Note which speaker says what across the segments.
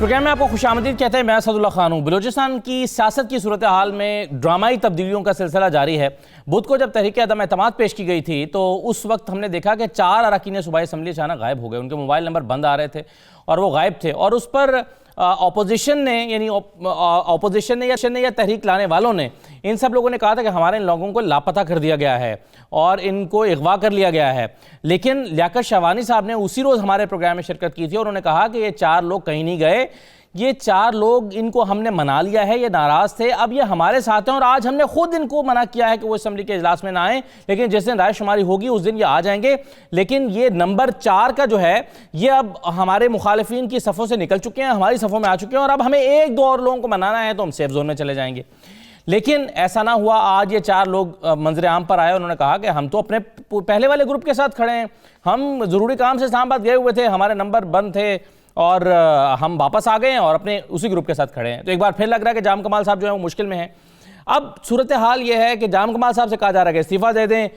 Speaker 1: Programme میں آپ کو خوش آمدید کہتے ہیں. میں اسد اللہ خان ہوں. بلوچستان کی سیاست کی صورتحال میں ڈرامائی تبدیلیوں کا سلسلہ جاری ہے. بدھ کو جب تحریک عدم اعتماد پیش کی گئی تھی تو اس وقت ہم نے دیکھا کہ 4 اراکین صوبائی اسمبلی اچانک غائب ہو گئے. ان کے موبائل نمبر بند آ رہے تھے اور وہ غائب تھے, اور اس پر اپوزیشن نے یا تحریک لانے والوں نے ان سب لوگوں نے کہا تھا کہ ہمارے ان لوگوں کو لاپتہ کر دیا گیا ہے اور ان کو اغوا کر لیا گیا ہے. لیکن لیاقت شہوانی صاحب نے اسی روز ہمارے پروگرام میں شرکت کی تھی اور انہوں نے کہا کہ یہ 4 لوگ کہیں نہیں گئے, یہ 4 لوگ ان کو ہم نے منا لیا ہے, یہ ناراض تھے, اب یہ ہمارے ساتھ ہیں اور آج ہم نے خود ان کو منع کیا ہے کہ وہ اسمبلی کے اجلاس میں نہ آئیں, لیکن جس دن رائے شماری ہوگی اس دن یہ آ جائیں گے. لیکن یہ نمبر 4 کا جو ہے یہ اب ہمارے مخالفین کی صفوں سے نکل چکے ہیں, ہماری صفوں میں آ چکے ہیں, اور اب ہمیں 1-2 اور لوگوں کو منانا ہے تو ہم سیف زون میں چلے جائیں گے. لیکن ایسا نہ ہوا. آج یہ 4 لوگ منظر عام پر آئے, انہوں نے کہا کہ ہم تو اپنے پہلے والے گروپ کے ساتھ کھڑے ہیں, ہم ضروری کام سے اسلام آباد گئے ہوئے تھے, ہمارے نمبر بند تھے اور ہم واپس آ گئے ہیں اور اپنے اسی گروپ کے ساتھ کھڑے ہیں. تو ایک بار پھر لگ رہا ہے کہ جام کمال صاحب جو ہیں وہ مشکل میں ہیں. اب صورتحال یہ ہے کہ جام کمال صاحب سے کہا جا رہا ہے کہ استعفیٰ دے دیں,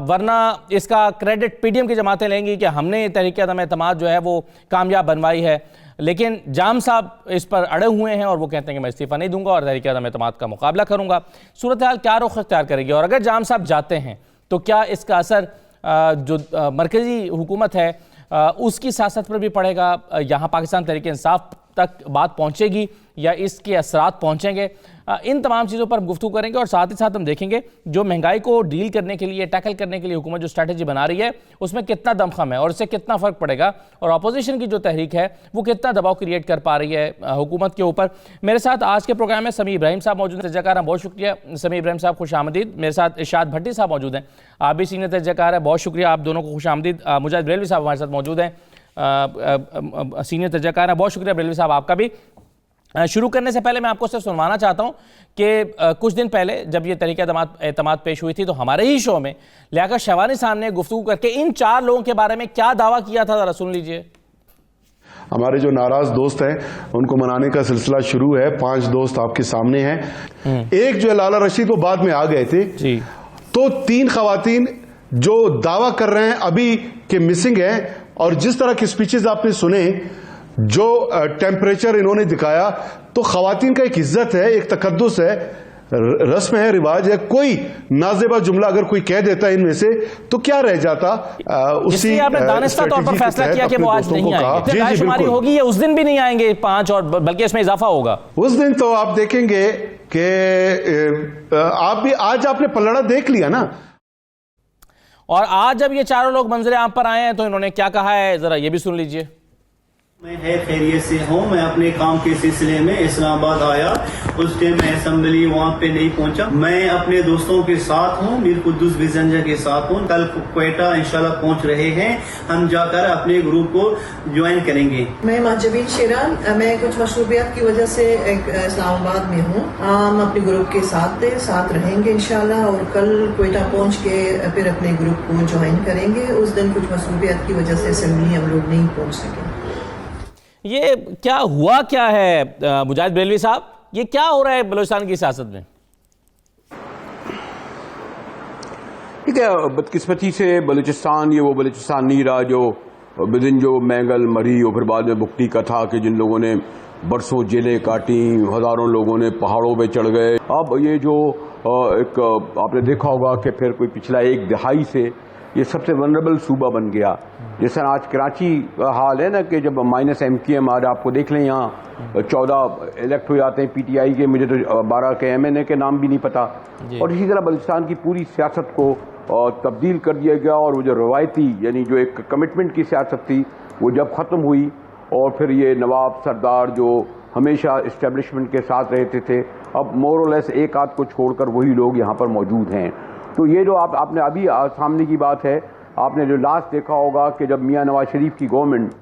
Speaker 1: ورنہ اس کا کریڈٹ پی ڈی ایم کی جماعتیں لیں گی کہ ہم نے تحریک عدم اعتماد جو ہے وہ کامیاب بنوائی ہے. لیکن جام صاحب اس پر اڑے ہوئے ہیں اور وہ کہتے ہیں کہ میں استعفیٰ نہیں دوں گا اور تحریک عدم اعتماد کا مقابلہ کروں گا. صورتحال کیا رخ اختیار کرے گی, اور اگر جام صاحب جاتے ہیں تو کیا اس کا اثر جو مرکزی حکومت ہے اس کی سیاست پر بھی پڑے گا, یہاں پاکستان تحریک انصاف تک بات پہنچے گی یا اس کے اثرات پہنچیں گے؟ ان تمام چیزوں پر ہم گفتگو کریں گے, اور ساتھ ہی ساتھ ہم دیکھیں گے جو مہنگائی کو ڈیل کرنے کے لیے, ٹیکل کرنے کے لیے حکومت جو اسٹریٹجی بنا رہی ہے اس میں کتنا دم خم ہے اور اس سے کتنا فرق پڑے گا, اور اپوزیشن کی جو تحریک ہے وہ کتنا دباؤ کریٹ کر پا رہی ہے حکومت کے اوپر. میرے ساتھ آج کے پروگرام میں سمیع ابراہیم صاحب موجود ہیں, تجزیہ کار ہیں, بہت شکریہ سمیع ابراہیم صاحب, خوش آمدید. میرے ساتھ ارشاد بھٹی صاحب موجود ہیں, آپ بھی سینئر تجزیہ کار ہیں, بہت شکریہ, آپ دونوں کو خوش آمدید. مجاہد بریلوی صاحب ہمارے ساتھ موجود ہیں, سینئر تجزیہ کار ہیں, بہت شکریہ بریلوی صاحب آپ کا بھی. شروع کرنے سے پہلے میں آپ کو صرف سنوانا چاہتا ہوں کہ کچھ دن پہلے جب یہ تحریک اعتماد پیش ہوئی تھی تو ہمارے ہی شو میں لیاقت شہوانی صاحب نے گفتگو کر کے ان 4 لوگوں کے بارے میں کیا دعویٰ کیا تھا, ذرا سن لیجئے.
Speaker 2: ہمارے جو ناراض دوست ہیں ان کو منانے کا سلسلہ شروع ہے. 5 دوست آپ کے سامنے ہیں. ایک جو لالہ رشید وہ بعد میں آ گئے تھے جی, تو 3 خواتین جو دعویٰ کر رہے ہیں ابھی کہ مسنگ ہیں, اور جس طرح کے سپیچز آپ نے سنے, جو ٹیمپریچر انہوں نے دکھایا, تو خواتین کا ایک عزت ہے, ایک تقدس ہے, رسم ہے, رواج ہے. کوئی نازیبہ جملہ اگر کوئی کہہ دیتا ہے ان میں سے تو کیا رہ جاتا.
Speaker 1: اسی آپ نے دانستہ طور پر فیصلہ کیا کہ وہ آج نہیں آئیں گے, رائے شماری ہوگی, یہ اس دن بھی نہیں آئیں گے 5, اور بلکہ اس میں اضافہ ہوگا
Speaker 2: اس دن. تو آپ دیکھیں گے کہ آپ بھی آج آپ نے پلڑا دیکھ لیا نا.
Speaker 1: اور آج جب یہ 4 لوگ منظر عام پر آئے ہیں تو انہوں نے کیا کہا ہے, ذرا یہ بھی سن لیجئے.
Speaker 3: میں خیریت سے ہوں. میں اپنے کام کے سلسلے میں اسلام آباد آیا, اس ٹائم میں اسمبلی وہاں پہ نہیں پہنچا. میں اپنے دوستوں کے ساتھ ہوں, میر قدوس بزنجہ کے ساتھ ہوں. کل کوئٹہ انشاءاللہ پہنچ رہے ہیں, ہم جا کر اپنے گروپ کو جوائن کریں گے.
Speaker 4: میں ماجبین شیران, میں کچھ مشروبیات کی وجہ سے اسلام آباد میں ہوں. ہم اپنے گروپ کے ساتھ رہیں گے انشاءاللہ, اور کل کوئٹہ پہنچ کے پھر اپنے گروپ کو جوائن کریں گے. اس دن کچھ مشروبیات کی وجہ سے اسمبلی ہم لوگ نہیں پہنچ سکے.
Speaker 1: یہ کیا ہوا کیا ہے مجاہد بریلوی صاحب, یہ کیا ہو رہا ہے بلوچستان کی سیاست میں؟
Speaker 5: بدقسمتی سے بلوچستان یہ وہ بلوچستان نہیں رہا جو بدن جو مینگل مری اور پھر بعد میں بکٹی کا تھا, کہ جن لوگوں نے برسوں جیلیں کاٹی, ہزاروں لوگوں نے پہاڑوں پہ چڑھ گئے. اب یہ جو ایک آپ نے دیکھا ہوگا کہ پھر کوئی پچھلا 1 دہائی سے یہ سب سے ونربل صوبہ بن گیا. جیسا آج کراچی کا حال ہے نا, کہ جب -MKM آج آپ کو دیکھ لیں, یہاں 14 الیکٹ ہو جاتے ہیں پی ٹی آئی کے, مجھے تو 12 کے MNA کے نام بھی نہیں پتا. اور اسی طرح بلوچستان کی پوری سیاست کو تبدیل کر دیا گیا, اور وہ جو روایتی یعنی جو ایک کمٹمنٹ کی سیاست تھی وہ جب ختم ہوئی, اور پھر یہ نواب سردار جو ہمیشہ اسٹیبلشمنٹ کے ساتھ رہتے تھے, اب مور اور لیس ایک آدھ کو چھوڑ کر وہی لوگ یہاں پر موجود ہیں. تو یہ جو آپ نے ابھی سامنے کی بات ہے, آپ نے جو لاسٹ دیکھا ہوگا کہ جب میاں نواز شریف کی گورنمنٹ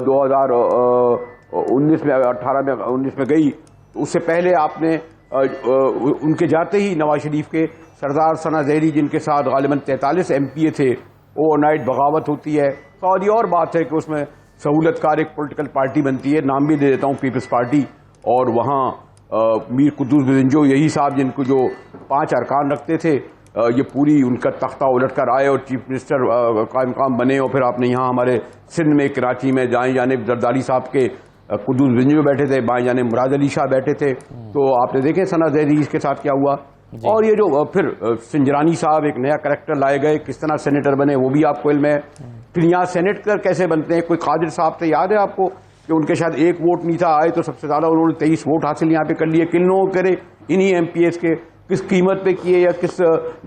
Speaker 5: 2019 میں 19 میں گئی, اس سے پہلے آپ نے ان کے جاتے ہی نواز شریف کے سردار ثنا ظہری, جن کے ساتھ غالباً 43 MPA تھے, اوور نائٹ بغاوت ہوتی ہے. اور یہ اور بات ہے کہ اس میں سہولت کار ایک پولیٹیکل پارٹی بنتی ہے, نام بھی دے دیتا ہوں, پیپلز پارٹی. اور وہاں میر قدوس بزنجو یہی صاحب جن کو جو 5 ارکان رکھتے تھے, یہ پوری ان کا تختہ الٹ کر آئے اور چیف منسٹر قائم مقام بنے. اور پھر آپ نے یہاں ہمارے سندھ میں کراچی میں جائیں جانب زرداری صاحب کے قدوس بزنجو بیٹھے تھے, بائیں جانے مراد علی شاہ بیٹھے تھے. تو آپ نے دیکھے ثنا زیدی کے ساتھ کیا ہوا. اور یہ جو پھر سنجرانی صاحب ایک نیا کریکٹر لائے گئے, کس طرح سینیٹر بنے وہ بھی آپ کو علم ہے. پھر یہاں سینیٹر کیسے بنتے ہیں, کوئی قادر صاحب تھے, یاد ہے آپ کو کہ ان کے شاید ایک ووٹ نہیں تھا, آئے تو سب سے زیادہ انہوں نے 23 ووٹ حاصل یہاں پہ کر لیے. کن لوگوں کرے انہی ایم پی ایس کے, کس قیمت پہ کیے یا کس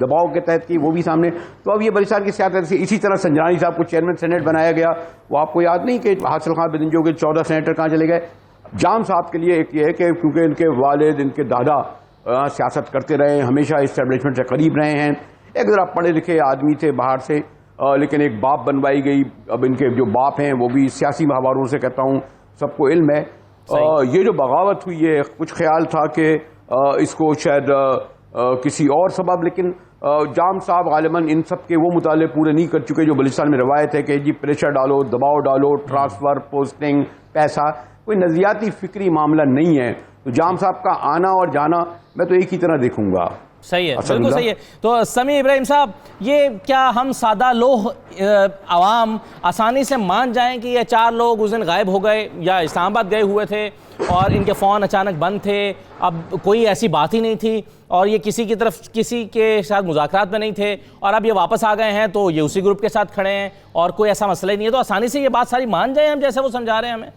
Speaker 5: دباؤ کے تحت کیے وہ بھی سامنے. تو اب یہ بلوچستان کی سیاست سے اسی طرح سنجرانی صاحب کو چیئرمین سینیٹ بنایا گیا. وہ آپ کو یاد نہیں کہ حاصل خان بدنجو کے 14 سینیٹر کہاں چلے گئے. جام صاحب کے لیے ایک یہ ہے کہ کیونکہ ان کے والد, ان کے دادا سیاست کرتے رہے, ہمیشہ اسٹیبلشمنٹ سے قریب رہے ہیں, ایک ذرا پڑھے لکھے آدمی تھے باہر سے, لیکن ایک باپ بنوائی گئی. اب ان کے جو باپ ہیں وہ بھی سیاسی محاوروں سے کہتا ہوں سب کو علم ہے. یہ جو بغاوت ہوئی ہے, کچھ خیال تھا کہ اس کو شاید کسی اور سبب, لیکن جام صاحب غالباً ان سب کے وہ مطالعے پورے نہیں کر چکے جو بلوچستان میں روایت ہے کہ جی پریشر ڈالو, دباؤ ڈالو, ٹرانسفر, پوسٹنگ, پیسہ. کوئی نظریاتی فکری معاملہ نہیں ہے. تو جام صاحب کا آنا اور جانا میں تو ایک ہی طرح دیکھوں گا.
Speaker 1: صحیح ہے, بالکل صحیح ہے. تو سمیع ابراہیم صاحب, یہ کیا ہم سادہ لوگ عوام آسانی سے مان جائیں کہ یہ 4 لوگ اس دن غائب ہو گئے یا اسلام آباد گئے ہوئے تھے اور ان کے فون اچانک بند تھے, اب کوئی ایسی بات ہی نہیں تھی اور یہ کسی کی طرف کسی کے ساتھ مذاکرات میں نہیں تھے اور اب یہ واپس آ گئے ہیں تو یہ اسی گروپ کے ساتھ کھڑے ہیں اور کوئی ایسا مسئلہ ہی نہیں ہے, تو آسانی سے یہ بات ساری مان جائیں ہم جیسے وہ سمجھا رہے ہیں ہمیں؟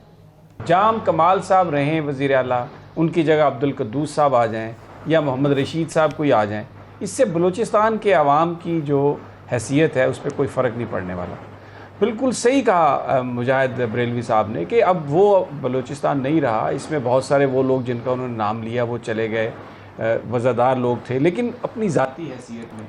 Speaker 6: جام کمال صاحب رہیں وزیر اعلیٰ, ان کی جگہ عبدالقدوس صاحب آ جائیں یا محمد رشید صاحب کوئی آ جائیں, اس سے بلوچستان کے عوام کی جو حیثیت ہے اس پہ کوئی فرق نہیں پڑنے والا. بالکل صحیح کہا مجاہد بریلوی صاحب نے کہ اب وہ بلوچستان نہیں رہا. اس میں بہت سارے وہ لوگ جن کا انہوں نے نام لیا وہ چلے گئے, وزادار لوگ تھے, لیکن اپنی ذاتی حیثیت میں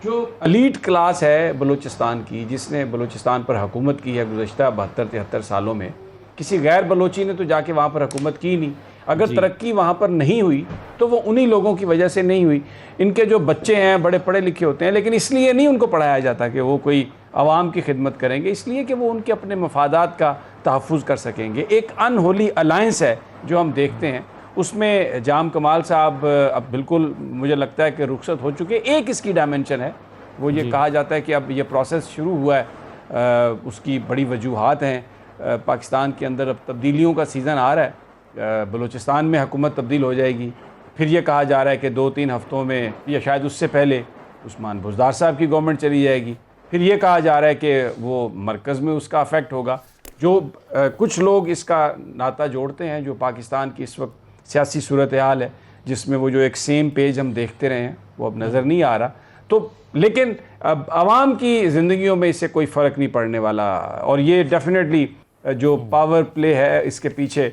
Speaker 6: جو الیٹ کلاس ہے بلوچستان کی, جس نے بلوچستان پر حکومت کی ہے گزشتہ 72-73 سالوں میں, کسی غیر بلوچی نے تو جا کے وہاں پر حکومت کی نہیں. اگر ترقی وہاں پر نہیں ہوئی تو وہ انہی لوگوں کی وجہ سے نہیں ہوئی. ان کے جو بچے ہیں بڑے پڑھے لکھے ہوتے ہیں, لیکن اس لیے نہیں ان کو پڑھایا جاتا کہ وہ کوئی عوام کی خدمت کریں گے, اس لیے کہ وہ ان کے اپنے مفادات کا تحفظ کر سکیں گے. ایک ان ہولی الائنس ہے جو ہم دیکھتے ہیں, اس میں جام کمال صاحب اب بالکل مجھے لگتا ہے کہ رخصت ہو چکے. ایک اس کی ڈائمنشن ہے, وہ یہ کہا جاتا ہے کہ اب یہ پروسیس شروع ہوا ہے, اس کی بڑی وجوہات ہیں. پاکستان کے اندر اب تبدیلیوں کا سیزن آ رہا ہے, بلوچستان میں حکومت تبدیل ہو جائے گی. پھر یہ کہا جا رہا ہے کہ 2-3 ہفتوں میں یا شاید اس سے پہلے عثمان بزدار صاحب کی گورنمنٹ چلی جائے گی. پھر یہ کہا جا رہا ہے کہ وہ مرکز میں اس کا افیکٹ ہوگا. جو کچھ لوگ اس کا ناطہ جوڑتے ہیں, جو پاکستان کی اس وقت سیاسی صورتحال ہے جس میں وہ جو ایک سیم پیج ہم دیکھتے رہے ہیں وہ اب نظر نہیں آ رہا. تو لیکن اب عوام کی زندگیوں میں اس سے کوئی فرق نہیں پڑنے والا, اور یہ ڈیفینیٹلی جو پاور پلے ہے اس کے پیچھے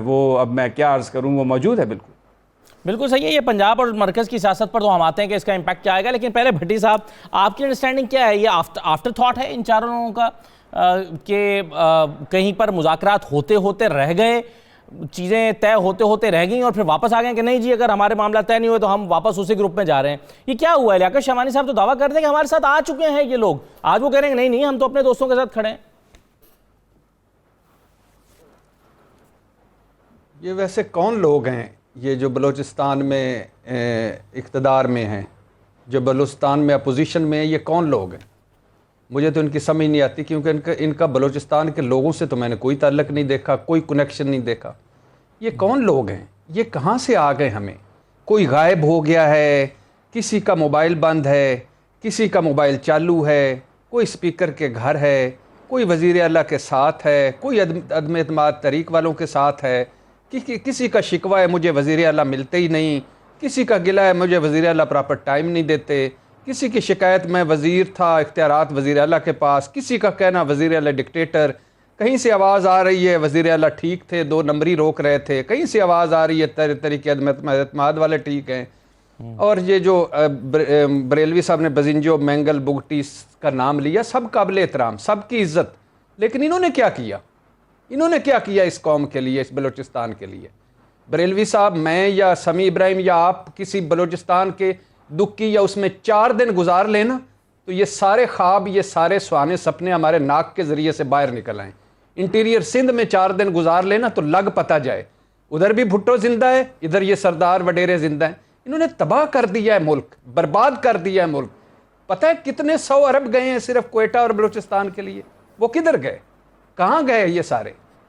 Speaker 6: وہ اب میں کیا عرض کروں, وہ موجود ہے.
Speaker 1: بالکل صحیح ہے. یہ پنجاب اور مرکز کی سیاست پر تو ہم آتے ہیں کہ اس کا امپیکٹ کیا آئے گا, لیکن پہلے بھٹی صاحب آپ کی انڈرسٹینڈنگ کیا ہے, یہ آفٹر تھاٹ ہے ان چاروں لوگوں کا کہ کہیں پر مذاکرات ہوتے ہوتے رہ گئے, چیزیں طے ہوتے ہوتے رہ گئیں اور پھر واپس آ گئے کہ نہیں جی اگر ہمارے معاملہ طے نہیں ہوئے تو ہم واپس اسی گروپ میں جا رہے ہیں؟ یہ کیا ہوا ہے؟ لیاقت شمانی صاحب تو دعویٰ کرتے ہیں کہ ہمارے ساتھ آ چکے ہیں یہ لوگ, آج وہ کہہ رہے ہیں کہ نہیں ہم تو اپنے دوستوں کے ساتھ کھڑے ہیں.
Speaker 7: یہ ویسے کون لوگ ہیں یہ جو بلوچستان میں اقتدار میں ہیں, جو بلوچستان میں اپوزیشن میں ہیں, یہ کون لوگ ہیں؟ مجھے تو ان کی سمجھ نہیں آتی, کیونکہ ان کا بلوچستان کے لوگوں سے تو میں نے کوئی تعلق نہیں دیکھا, کوئی کنیکشن نہیں دیکھا. یہ کون لوگ ہیں؟ یہ کہاں سے آ گئے ہمیں؟ کوئی غائب ہو گیا ہے, کسی کا موبائل بند ہے, کسی کا موبائل چالو ہے, کوئی اسپیکر کے گھر ہے, کوئی وزیر اعلیٰ کے ساتھ ہے, کوئی عدم اعتماد تحریک والوں کے ساتھ ہے, کسی کا شکوہ ہے مجھے وزیر اعلیٰ ملتے ہی نہیں, کسی کا گلہ ہے مجھے وزیر اعلیٰ پراپر ٹائم نہیں دیتے, کسی کی شکایت میں وزیر تھا اختیارات وزیر اعلیٰ کے پاس, کسی کا کہنا وزیر اعلیٰ ڈکٹیٹر, کہیں سے آواز آ رہی ہے وزیر اعلیٰ ٹھیک تھے 2 نمبری روک رہے تھے, کہیں سے آواز آ رہی ہے طریقے اعتماد والے ٹھیک ہیں. اور یہ جو بریلوی صاحب نے بزنجو, مینگل, بگٹی کا نام لیا, سب قابل احترام, سب کی عزت, لیکن انہوں نے کیا کیا؟ انہوں نے کیا کیا اس قوم کے لیے, اس بلوچستان کے لیے؟ بریلوی صاحب, میں یا سمیع ابراہیم یا آپ کسی بلوچستان کے دکھ کی یا اس میں 4 دن گزار لینا تو یہ سارے خواب, یہ سارے سہانے سپنے ہمارے ناک کے ذریعے سے باہر نکل آئیں. انٹیریئر سندھ میں 4 دن گزار لینا تو لگ پتہ جائے, ادھر بھی بھٹو زندہ ہے, ادھر یہ سردار وڈیرے زندہ ہیں. انہوں نے تباہ کر دیا ہے ملک, برباد کر دیا ہے ملک. پتہ ہے کتنے 100 ارب گئے ہیں صرف کوئٹہ اور بلوچستان کے لیے؟ وہ کدھر گئے؟ کہاں گئے یہ سارے؟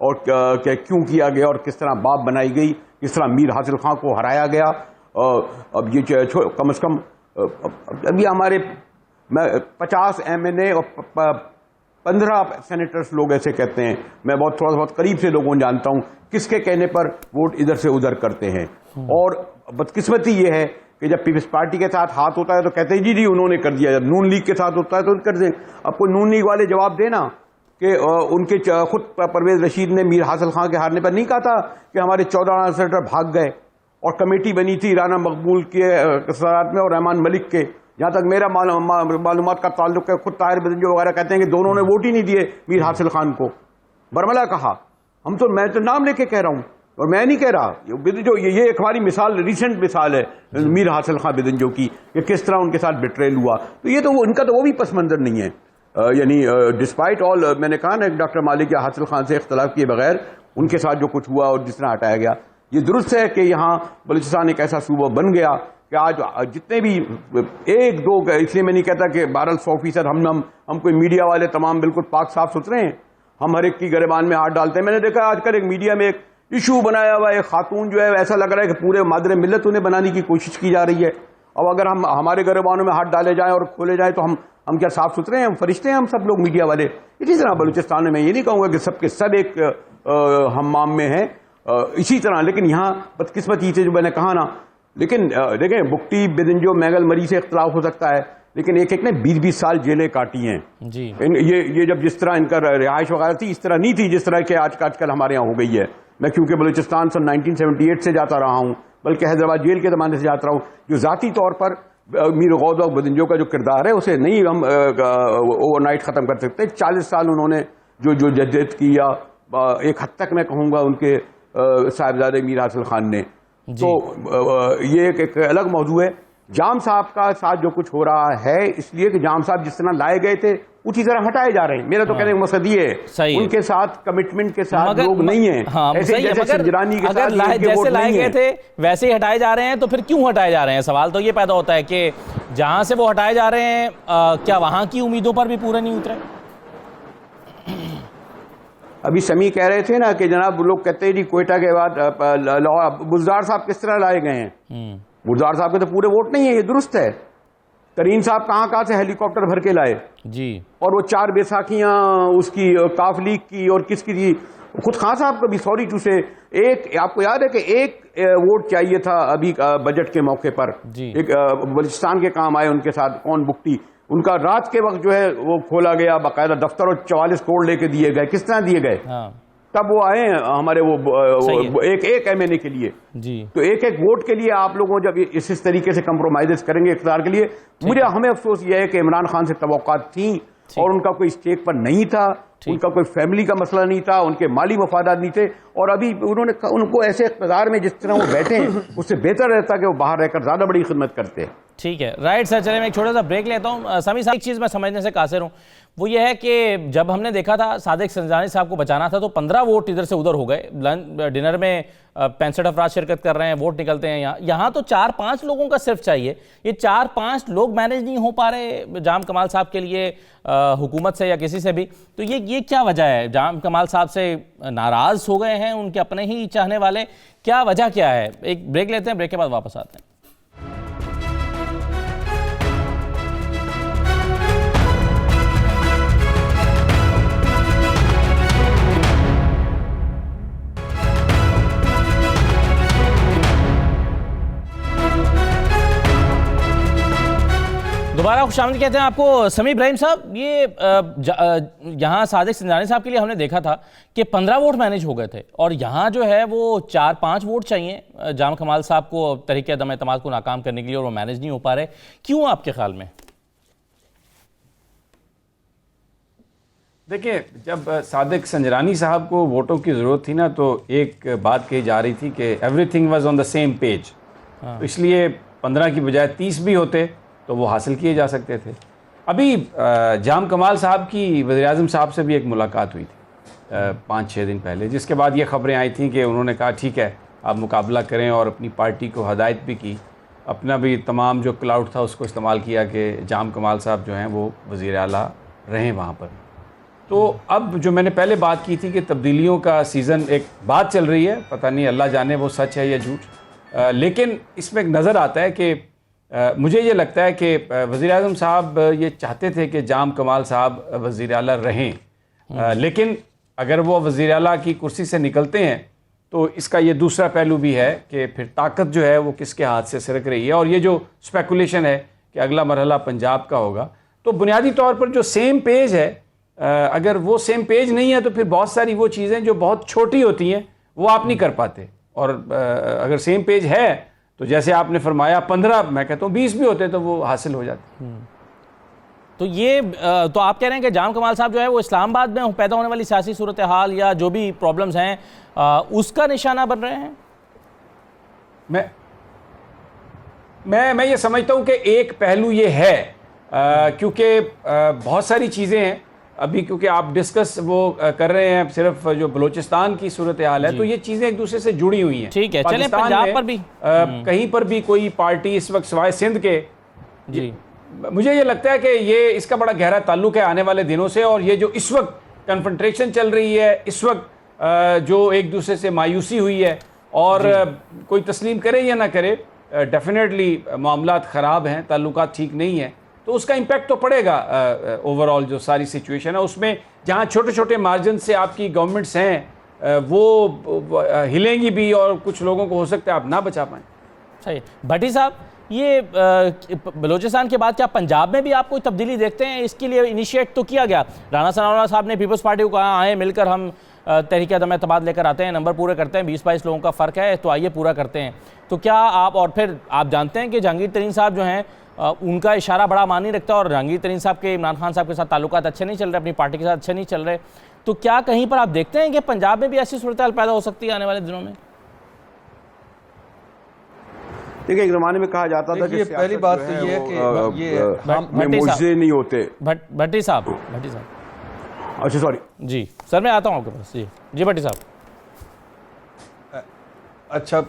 Speaker 5: اور کہ کیوں کیا گیا اور کس طرح باب بنائی گئی, کس طرح میر حاصل خان کو ہرایا گیا. اب یہ کم از کم ابھی ہمارے 50 MNA اور 15 سینیٹرز لوگ ایسے کہتے ہیں. میں تھوڑا بہت قریب سے لوگوں جانتا ہوں کس کے کہنے پر ووٹ ادھر سے ادھر کرتے ہیں. اور بدقسمتی یہ ہے کہ جب پیپلز پارٹی کے ساتھ ہاتھ ہوتا ہے تو کہتے ہیں جی انہوں نے کر دیا, جب نون لیگ کے ساتھ ہوتا ہے تو کر دیں. اب کوئی نون لیگ والے جواب دینا کہ ان کے خود پرویز رشید نے میر حاصل خان کے ہارنے پر نہیں کہا تھا کہ ہمارے 14 سینیٹر بھاگ گئے, اور کمیٹی بنی تھی رانا مقبول کے صدارت میں اور رحمان ملک کے. جہاں تک میرا معلومات کا تعلق ہے, خود طاہر بدنجو وغیرہ کہتے ہیں کہ دونوں نے ووٹ ہی نہیں دیے میر حاصل خان کو. برملا کہا, میں تو نام لے کے کہہ رہا ہوں, اور میں نہیں کہہ رہا. بدنجو یہ ایک ہماری مثال, ریسنٹ مثال ہے میر حاصل خان بدنجو کی, کہ کس طرح ان کے ساتھ بٹریل ہوا. تو یہ تو ان کا تو وہ بھی پس منظر نہیں ہے. یعنی ڈسپائٹ آل, میں نے کہا نا ڈاکٹر مالک یا حاصل خان سے اختلاف کیے بغیر ان کے ساتھ جو کچھ ہوا اور جس طرح ہٹایا گیا, یہ درست ہے کہ یہاں بلوچستان ایک ایسا صوبہ بن گیا کہ آج جتنے بھی ایک دو, اس لیے میں نہیں کہتا کہ 100% ہم کوئی میڈیا والے تمام بالکل پاک صاف ستھرے ہیں, ہم ہر ایک کی گریبان میں ہاتھ ڈالتے ہیں. میں نے دیکھا آج کل ایک میڈیا میں ایک ایشو بنایا ہوا ہے, ایک خاتون جو ہے ایسا لگ رہا ہے کہ پورے مادر ملت انہیں بنانے کی کوشش کی جا رہی ہے. اب اگر ہم ہمارے گریبانوں میں ہاتھ ڈالے جائیں اور کھولے جائیں تو ہم کیا صاف ستھرے ہیں؟ ہم فرشتے ہیں ہم سب لوگ میڈیا والے. اسی طرح بلوچستان میں یہ نہیں کہوں گا کہ سب کے سب ایک ہمام میں ہیں اسی طرح, لیکن یہاں بدقسمتی جو میں نے کہا نا, لیکن دیکھیں بگٹی بدنجو مینگل مری سے اختلاف ہو سکتا ہے, لیکن ایک نے 20-20 سال جیلیں کاٹی ہیں. جی یہ جب جس طرح ان کا رہائش وغیرہ تھی اس طرح نہیں تھی جس طرح کہ آج کل ہمارے یہاں ہو گئی ہے. میں کیونکہ بلوچستان سن 1978 سے جاتا رہا ہوں, بلکہ حیدرآباد جیل کے زمانے سے جاتا رہا ہوں, جو ذاتی طور پر میر غوث بخش بدنجو کا جو کردار ہے اسے نہیں ہم اوور نائٹ ختم کر سکتے. 40 سال انہوں نے جو جدید کی, یا ایک حد تک میں کہوں گا ان کے صاحبزادے میر حاصل خان نے. تو یہ ایک الگ موضوع ہے. جام صاحب کا ساتھ جو کچھ ہو رہا ہے اس لیے کہ جام صاحب جس طرح لائے گئے تھے اسی طرح ہٹائے جا رہے ہیں. میرا تو کہنے کا مقصد یہ ہے ان کے ساتھ کمٹمنٹ کے ساتھ لوگ نہیں ہیں, ایسے جیسے سنجرانی کے ساتھ
Speaker 1: جیسے لائے گئے تھے ویسے ہی ہٹائے جا رہے ہیں. تو پھر کیوں ہٹائے جا رہے ہیں؟ سوال تو یہ پیدا ہوتا ہے کہ جہاں سے وہ ہٹائے جا رہے ہیں کیا وہاں کی امیدوں پر بھی پورے نہیں اترے؟
Speaker 5: ابھی سمیع کہہ رہے تھے نا کہ جناب لوگ کہتے ہیں جی کوئٹہ کے بعد بزدار صاحب کس طرح لائے گئے ہیں. بزدار صاحب کے تو پورے ووٹ نہیں ہیں, یہ درست ہے. ترین صاحب کہاں سے ہیلی کاپٹر بھر کے لائے جی, اور وہ 4 بیساکھیاں اس کی کاف لیگ کی اور کس کی تھی, خود خان صاحب کو بھی سوری ٹو سے ایک, آپ کو یاد ہے کہ ایک ووٹ چاہیے تھا ابھی بجٹ کے موقع پر جی. ایک بلوچستان کے کام آئے ان کے ساتھ کون بگٹی, ان کا رات کے وقت جو ہے وہ کھولا گیا باقاعدہ دفتر اور 44 کروڑ لے کے دیے گئے. کس طرح دیے گئے؟ تب وہ آئے ہمارے وہ ایک MNA کے لیے جی. تو ایک ووٹ کے لیے آپ لوگوں جب اس طریقے سے کمپرومائز کریں گے اقتدار کے لیے, ہمیں افسوس یہ ہے کہ عمران خان سے توقعات تھیں اور ان کا کوئی اسٹیک پر نہیں تھا, ان کا کوئی فیملی کا مسئلہ نہیں تھا, ان کے مالی مفادات نہیں تھے, اور ابھی انہوں نے ان کو ایسے اقتدار میں جس طرح وہ بیٹھے ہیں اس سے بہتر رہتا کہ وہ باہر رہ کر زیادہ بڑی خدمت کرتے.
Speaker 1: ٹھیک ہے, رائٹ سر. چلیں میں ایک چھوٹا سا بریک لیتا ہوں. سمیع صاحب ایک چیز میں سمجھنے سے قاصر ہوں, وہ یہ ہے کہ جب ہم نے دیکھا تھا صادق سنجرانی صاحب کو بچانا تھا تو 15 ووٹ ادھر سے ادھر ہو گئے. ڈنر میں 65 افراد شرکت کر رہے ہیں, ووٹ نکلتے ہیں یہاں تو 4-5 لوگوں کا صرف چاہیے. یہ 4-5 لوگ مینیج نہیں ہو پا رہے جام کمال صاحب کے لیے حکومت سے یا کسی سے بھی. تو یہ کیا وجہ ہے؟ جام کمال صاحب سے ناراض ہو گئے ہیں ان کے اپنے ہی چاہنے والے؟ کیا وجہ کیا ہے؟ ایک بریک لیتے ہیں, بریک کے بعد واپس آتے ہیں. دوبارہ خوش آمدید کہتے ہیں آپ کو. سمیع ابراہیم صاحب, یہ یہاں صادق سنجرانی صاحب کے لیے ہم نے دیکھا تھا کہ 15 ووٹ مینیج ہو گئے تھے, اور یہاں جو ہے وہ 4-5 ووٹ چاہیے جام کمال صاحب کو تحریک عدم اعتماد کو ناکام کرنے کے لیے, اور وہ مینیج نہیں ہو پا رہے. کیوں آپ کے خیال میں؟
Speaker 6: دیکھیں, جب صادق سنجرانی صاحب کو ووٹوں کی ضرورت تھی نا تو ایک بات کہی جا رہی تھی کہ every thing was on the same page, تو اس لیے 15 کی بجائے 30 بھی ہوتے تو وہ حاصل کیے جا سکتے تھے. ابھی جام کمال صاحب کی وزیر اعظم صاحب سے بھی ایک ملاقات ہوئی تھی 5-6 دن پہلے, جس کے بعد یہ خبریں آئی تھیں کہ انہوں نے کہا ٹھیک ہے آپ مقابلہ کریں, اور اپنی پارٹی کو ہدایت بھی کی, اپنا بھی تمام جو کلاؤڈ تھا اس کو استعمال کیا کہ جام کمال صاحب جو ہیں وہ وزیر اعلیٰ رہیں وہاں پر. تو اب جو میں نے پہلے بات کی تھی کہ تبدیلیوں کا سیزن ایک بات چل رہی ہے، پتہ نہیں اللہ جانے وہ سچ ہے یا جھوٹ، لیکن اس میں ایک نظر آتا ہے کہ مجھے یہ لگتا ہے کہ وزیر اعظم صاحب یہ چاہتے تھے کہ جام کمال صاحب وزیر اعلیٰ رہیں، لیکن اگر وہ وزیر اعلیٰ کی کرسی سے نکلتے ہیں تو اس کا یہ دوسرا پہلو بھی ہے کہ پھر طاقت جو ہے وہ کس کے ہاتھ سے سرک رہی ہے، اور یہ جو اسپیکولیشن ہے کہ اگلا مرحلہ پنجاب کا ہوگا، تو بنیادی طور پر جو سیم پیج ہے، اگر وہ سیم پیج نہیں ہے تو پھر بہت ساری وہ چیزیں جو بہت چھوٹی ہوتی ہیں وہ آپ نہیں کر پاتے، اور اگر سیم پیج ہے تو جیسے آپ نے فرمایا 15 میں کہتا ہوں 20 بھی ہوتے تو وہ حاصل ہو جاتے۔
Speaker 1: تو یہ تو آپ کہہ رہے ہیں کہ جام کمال صاحب جو ہے وہ اسلام آباد میں پیدا ہونے والی سیاسی صورتحال یا جو بھی پرابلمز ہیں اس کا نشانہ بن رہے ہیں؟
Speaker 6: میں یہ سمجھتا ہوں کہ ایک پہلو یہ ہے، کیونکہ بہت ساری چیزیں ہیں ابھی، کیونکہ آپ ڈسکس وہ کر رہے ہیں صرف جو بلوچستان کی صورتحال ہے، تو یہ چیزیں ایک دوسرے سے جڑی ہوئی ہیں۔
Speaker 1: ٹھیک ہے، چلیں پنجاب پر بھی
Speaker 6: کہیں پر بھی کوئی پارٹی اس وقت سوائے سندھ کے،
Speaker 1: جی
Speaker 6: مجھے یہ لگتا ہے کہ یہ اس کا بڑا گہرا تعلق ہے آنے والے دنوں سے، اور یہ جو اس وقت کنفرنٹریشن چل رہی ہے، اس وقت جو ایک دوسرے سے مایوسی ہوئی ہے، اور کوئی تسلیم کرے یا نہ کرے، ڈیفینیٹلی معاملات خراب ہیں، تعلقات ٹھیک نہیں ہیں، تو اس کا امپیکٹ تو پڑے گا اوورآل جو ساری سچویشن ہے اس میں۔ جہاں چھوٹے چھوٹے مارجن سے آپ کی گورنمنٹس ہیں وہ ہلیں گی بھی، اور کچھ لوگوں کو ہو سکتا ہے آپ نہ بچا پائیں۔
Speaker 1: صحیح۔ بھٹی صاحب، یہ بلوچستان کے بعد کیا پنجاب میں بھی آپ کوئی تبدیلی دیکھتے ہیں؟ اس کے لیے انیشیٹ تو کیا گیا، رانا ثناءاللہ صاحب نے پیپلز پارٹی کو کہا آئیں مل کر ہم تحریک عدم اعتماد لے کر آتے ہیں، نمبر پورے کرتے ہیں، 20-22 لوگوں کا فرق ہے تو آئیے پورا کرتے ہیں۔ تو کیا آپ، اور پھر آپ جانتے ہیں کہ جہانگیر ترین صاحب جو ہیں ان کا اشارہ بڑا معنی رکھتا ہے، اور جہانگیر ترین صاحب کے عمران خان صاحب کے ساتھ تعلقات اچھے نہیں چل رہے، اپنی پارٹی کے ساتھ اچھے نہیں چل رہے، تو کیا کہیں پر آپ دیکھتے ہیں کہ پنجاب میں بھی ایسی صورتحال پیدا ہو سکتی ہے آنے والے دنوں میں؟
Speaker 5: دیکھیں، ایک زمانے میں کہا جاتا تھا کہ
Speaker 7: پہلی بات تو یہ ہے کہ یہ
Speaker 5: معجزے نہیں ہوتے۔
Speaker 1: بھٹی صاحب،
Speaker 5: اچھا سوری،
Speaker 1: جی سر میں آتا ہوں آپ کے پاس۔ جی بھٹی صاحب۔
Speaker 7: اچھا،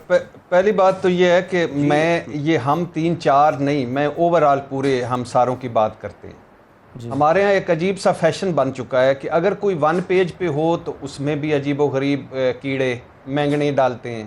Speaker 7: پہلی بات تو یہ ہے کہ میں یہ ہم 3-4 نہیں، میں اوورآل پورے ہم ساروں کی بات کرتے ہیں۔ ہمارے ہاں ایک عجیب سا فیشن بن چکا ہے کہ اگر کوئی 1 پیج پہ ہو تو اس میں بھی عجیب و غریب کیڑے مینگنے ڈالتے ہیں،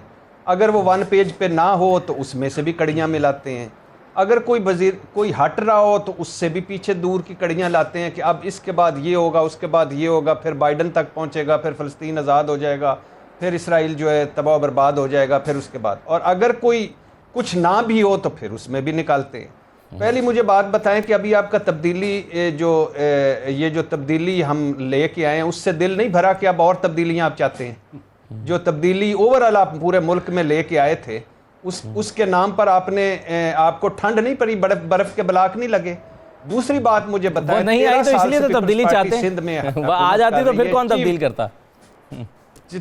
Speaker 7: اگر وہ 1 پیج پہ نہ ہو تو اس میں سے بھی کڑیاں ملاتے ہیں، اگر کوئی وزیر کوئی ہٹ رہا ہو تو اس سے بھی پیچھے دور کی کڑیاں لاتے ہیں کہ اب اس کے بعد یہ ہوگا، اس کے بعد یہ ہوگا، پھر بائیڈن تک پہنچے گا، پھر فلسطین آزاد ہو جائے گا، پھر اسرائیل جو ہے تباہ و برباد ہو جائے گا، پھر اس کے بعد، اور اگر کوئی کچھ نہ بھی ہو تو پھر اس میں بھی نکالتے ہیں۔ پہلی مجھے بات بتائیں کہ ابھی آپ کا تبدیلی یہ جو تبدیلی ہم لے کے آئے ہیں اس سے دل نہیں بھرا کہ اب اور تبدیلیاں آپ چاہتے ہیں؟ جو تبدیلی اوورآل آپ پورے ملک میں لے کے آئے تھے اس کے نام پر آپ کو ٹھنڈ نہیں پڑی، برف کے بلاک نہیں لگے؟ دوسری بات مجھے بتائیں،
Speaker 1: نہیں آئی تو اس لیے تو تبدیلی چاہتے ہیں، وہ آ جاتی تو پھر کون تبدیل کرتا؟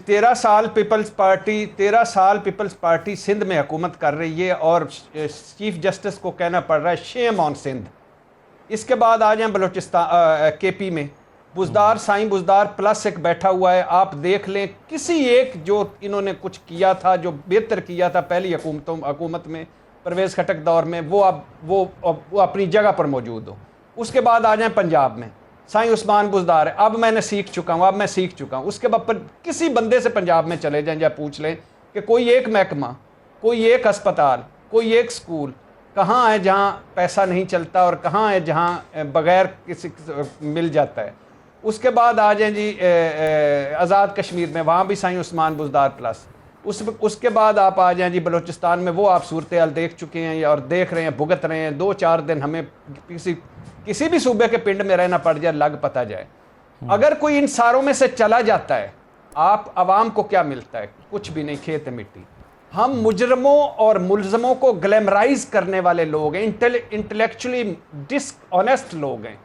Speaker 7: 13 سال پیپلز پارٹی سندھ میں حکومت کر رہی ہے، اور چیف جسٹس کو کہنا پڑ رہا ہے شیم آن سندھ۔ اس کے بعد آ جائیں بلوچستان کے پی میں، بزدار سائیں بزدار پلس ایک بیٹھا ہوا ہے، آپ دیکھ لیں کسی ایک جو انہوں نے کچھ کیا تھا جو بہتر کیا تھا پہلی حکومت میں پرویز خٹک دور میں، وہ اپنی جگہ پر موجود ہو۔ اس کے بعد آ جائیں پنجاب میں، سائیں عثمان بزدار ہے، اب میں سیکھ چکا ہوں۔ اس کے بعد کسی بندے سے پنجاب میں چلے جائیں یا پوچھ لیں کہ کوئی ایک محکمہ، کوئی ایک ہسپتال، کوئی ایک سکول کہاں ہے جہاں پیسہ نہیں چلتا، اور کہاں ہے جہاں بغیر کسی مل جاتا ہے۔ اس کے بعد آ جائیں جی آزاد کشمیر میں، وہاں بھی سائیں عثمان بزدار پلس۔ اس کے بعد آپ آ جائیں جی بلوچستان میں، وہ آپ صورتحال دیکھ چکے ہیں اور دیکھ رہے ہیں، بھگت رہے ہیں، 2-4 دن ہمیں کسی بھی صوبے کے پنڈ میں رہنا پڑ جائے، لگ پتہ جائے۔ اگر کوئی ان ساروں میں سے چلا جاتا ہے، آپ عوام کو کیا ملتا ہے؟ کچھ بھی نہیں، کھیت مٹی۔ ہم مجرموں اور ملزموں کو گلیمرائز کرنے والے لوگ ہیں، انٹلیکچولی ڈس آنیسٹ لوگ ہیں۔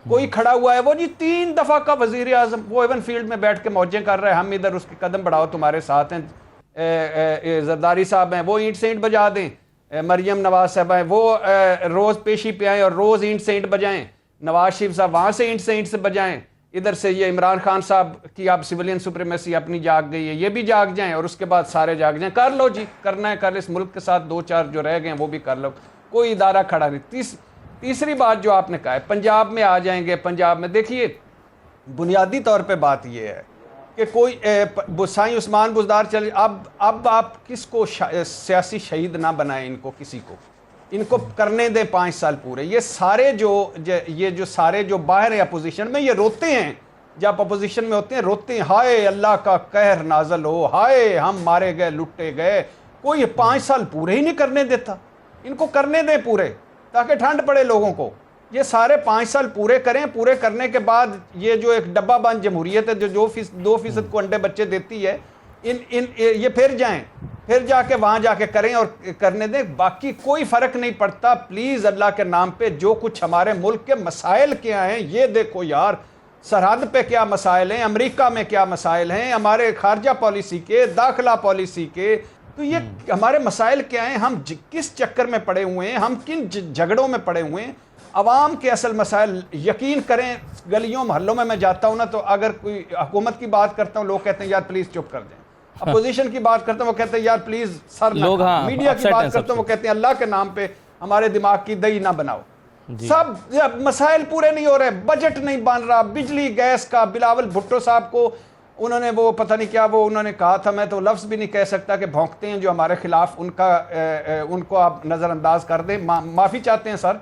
Speaker 7: کوئی کھڑا ہوا ہے، وہ جی 3 دفعہ کا وزیر اعظم، وہ ایون فیلڈ میں بیٹھ کے موجیں کر رہے ہیں، ہم ادھر اس کے قدم بڑھاؤ تمہارے ساتھ ہیں، زرداری صاحب ہیں وہ اینٹ سینٹ بجا دیں، مریم نواز صاحب ہیں وہ روز پیشی پہ آئیں اور روز اینٹ سینٹ بجائیں، نواز شریف صاحب وہاں سے اینٹ سینٹ سے بجائیں، ادھر سے یہ عمران خان صاحب کی اب سویلین سپریمیسی اپنی جاگ گئی ہے، یہ بھی جاگ جائیں، اور اس کے بعد سارے جاگ جائیں۔ کر لو جی، کرنا ہے کر، اس ملک کے ساتھ 2-4 جو رہ گئے ہیں وہ بھی کر لو، کوئی ادارہ کھڑا نہیں۔ تیسری بات جو آپ نے کہا ہے، پنجاب میں آ جائیں گے، پنجاب میں دیکھیے بنیادی طور پہ بات یہ ہے کہ کوئی سائیں عثمان بزدار چلے، اب آپ کس کو سیاسی شہید نہ بنائیں، ان کو کسی کو، ان کو کرنے دیں 5 سال پورے. یہ سارے جو باہر ہیں اپوزیشن میں، یہ روتے ہیں جب اپوزیشن میں ہوتے ہیں، روتے ہیں ہائے اللہ کا قہر نازل ہو، ہائے ہم مارے گئے لٹے گئے. کوئی 5 سال پورے ہی نہیں کرنے دیتا. ان کو کرنے دیں پورے تاکہ ٹھنڈ پڑے لوگوں کو. یہ سارے 5 سال پورے کریں. پورے کرنے کے بعد یہ جو ایک ڈبہ بند جمہوریت ہے جو 2% کو انڈے بچے دیتی ہے، یہ پھر جائیں، پھر جا کے وہاں جا کے کریں اور کرنے دیں. باقی کوئی فرق نہیں پڑتا. پلیز اللہ کے نام پہ جو کچھ ہمارے ملک کے مسائل کیا ہیں یہ دیکھو یار. سرحد پہ کیا مسائل ہیں، امریکہ میں کیا مسائل ہیں، ہمارے خارجہ پالیسی کے، داخلہ پالیسی کے. تو یہ ہمارے مسائل کیا ہیں، ہم کس چکر میں پڑے ہوئے ہیں، ہم کن جھگڑوں میں پڑے ہوئے ہیں. عوام کے اصل مسائل یقین کریں. گلیوں محلوں میں جاتا ہوں نا، تو اگر کوئی حکومت کی بات کرتا ہوں لوگ کہتے ہیں یار پلیز چپ کر دیں. اپوزیشن کی بات کرتا ہوں وہ کہتے ہیں یار پلیز سر نہ کھائیں. میڈیا کی بات کرتا ہوں وہ کہتے ہیں اللہ کے نام پہ ہمارے دماغ کی دہی نہ بناؤ. سب مسائل پورے نہیں ہو رہے. بجٹ نہیں بن رہا. بجلی گیس کا بلاول بھٹو صاحب کو انہوں نے وہ پتہ نہیں کیا وہ انہوں نے کہا تھا، میں تو لفظ بھی نہیں کہہ سکتا، کہ بھونکتے ہیں جو ہمارے خلاف، ان کو آپ نظر انداز کر دیں. معافی چاہتے ہیں سر،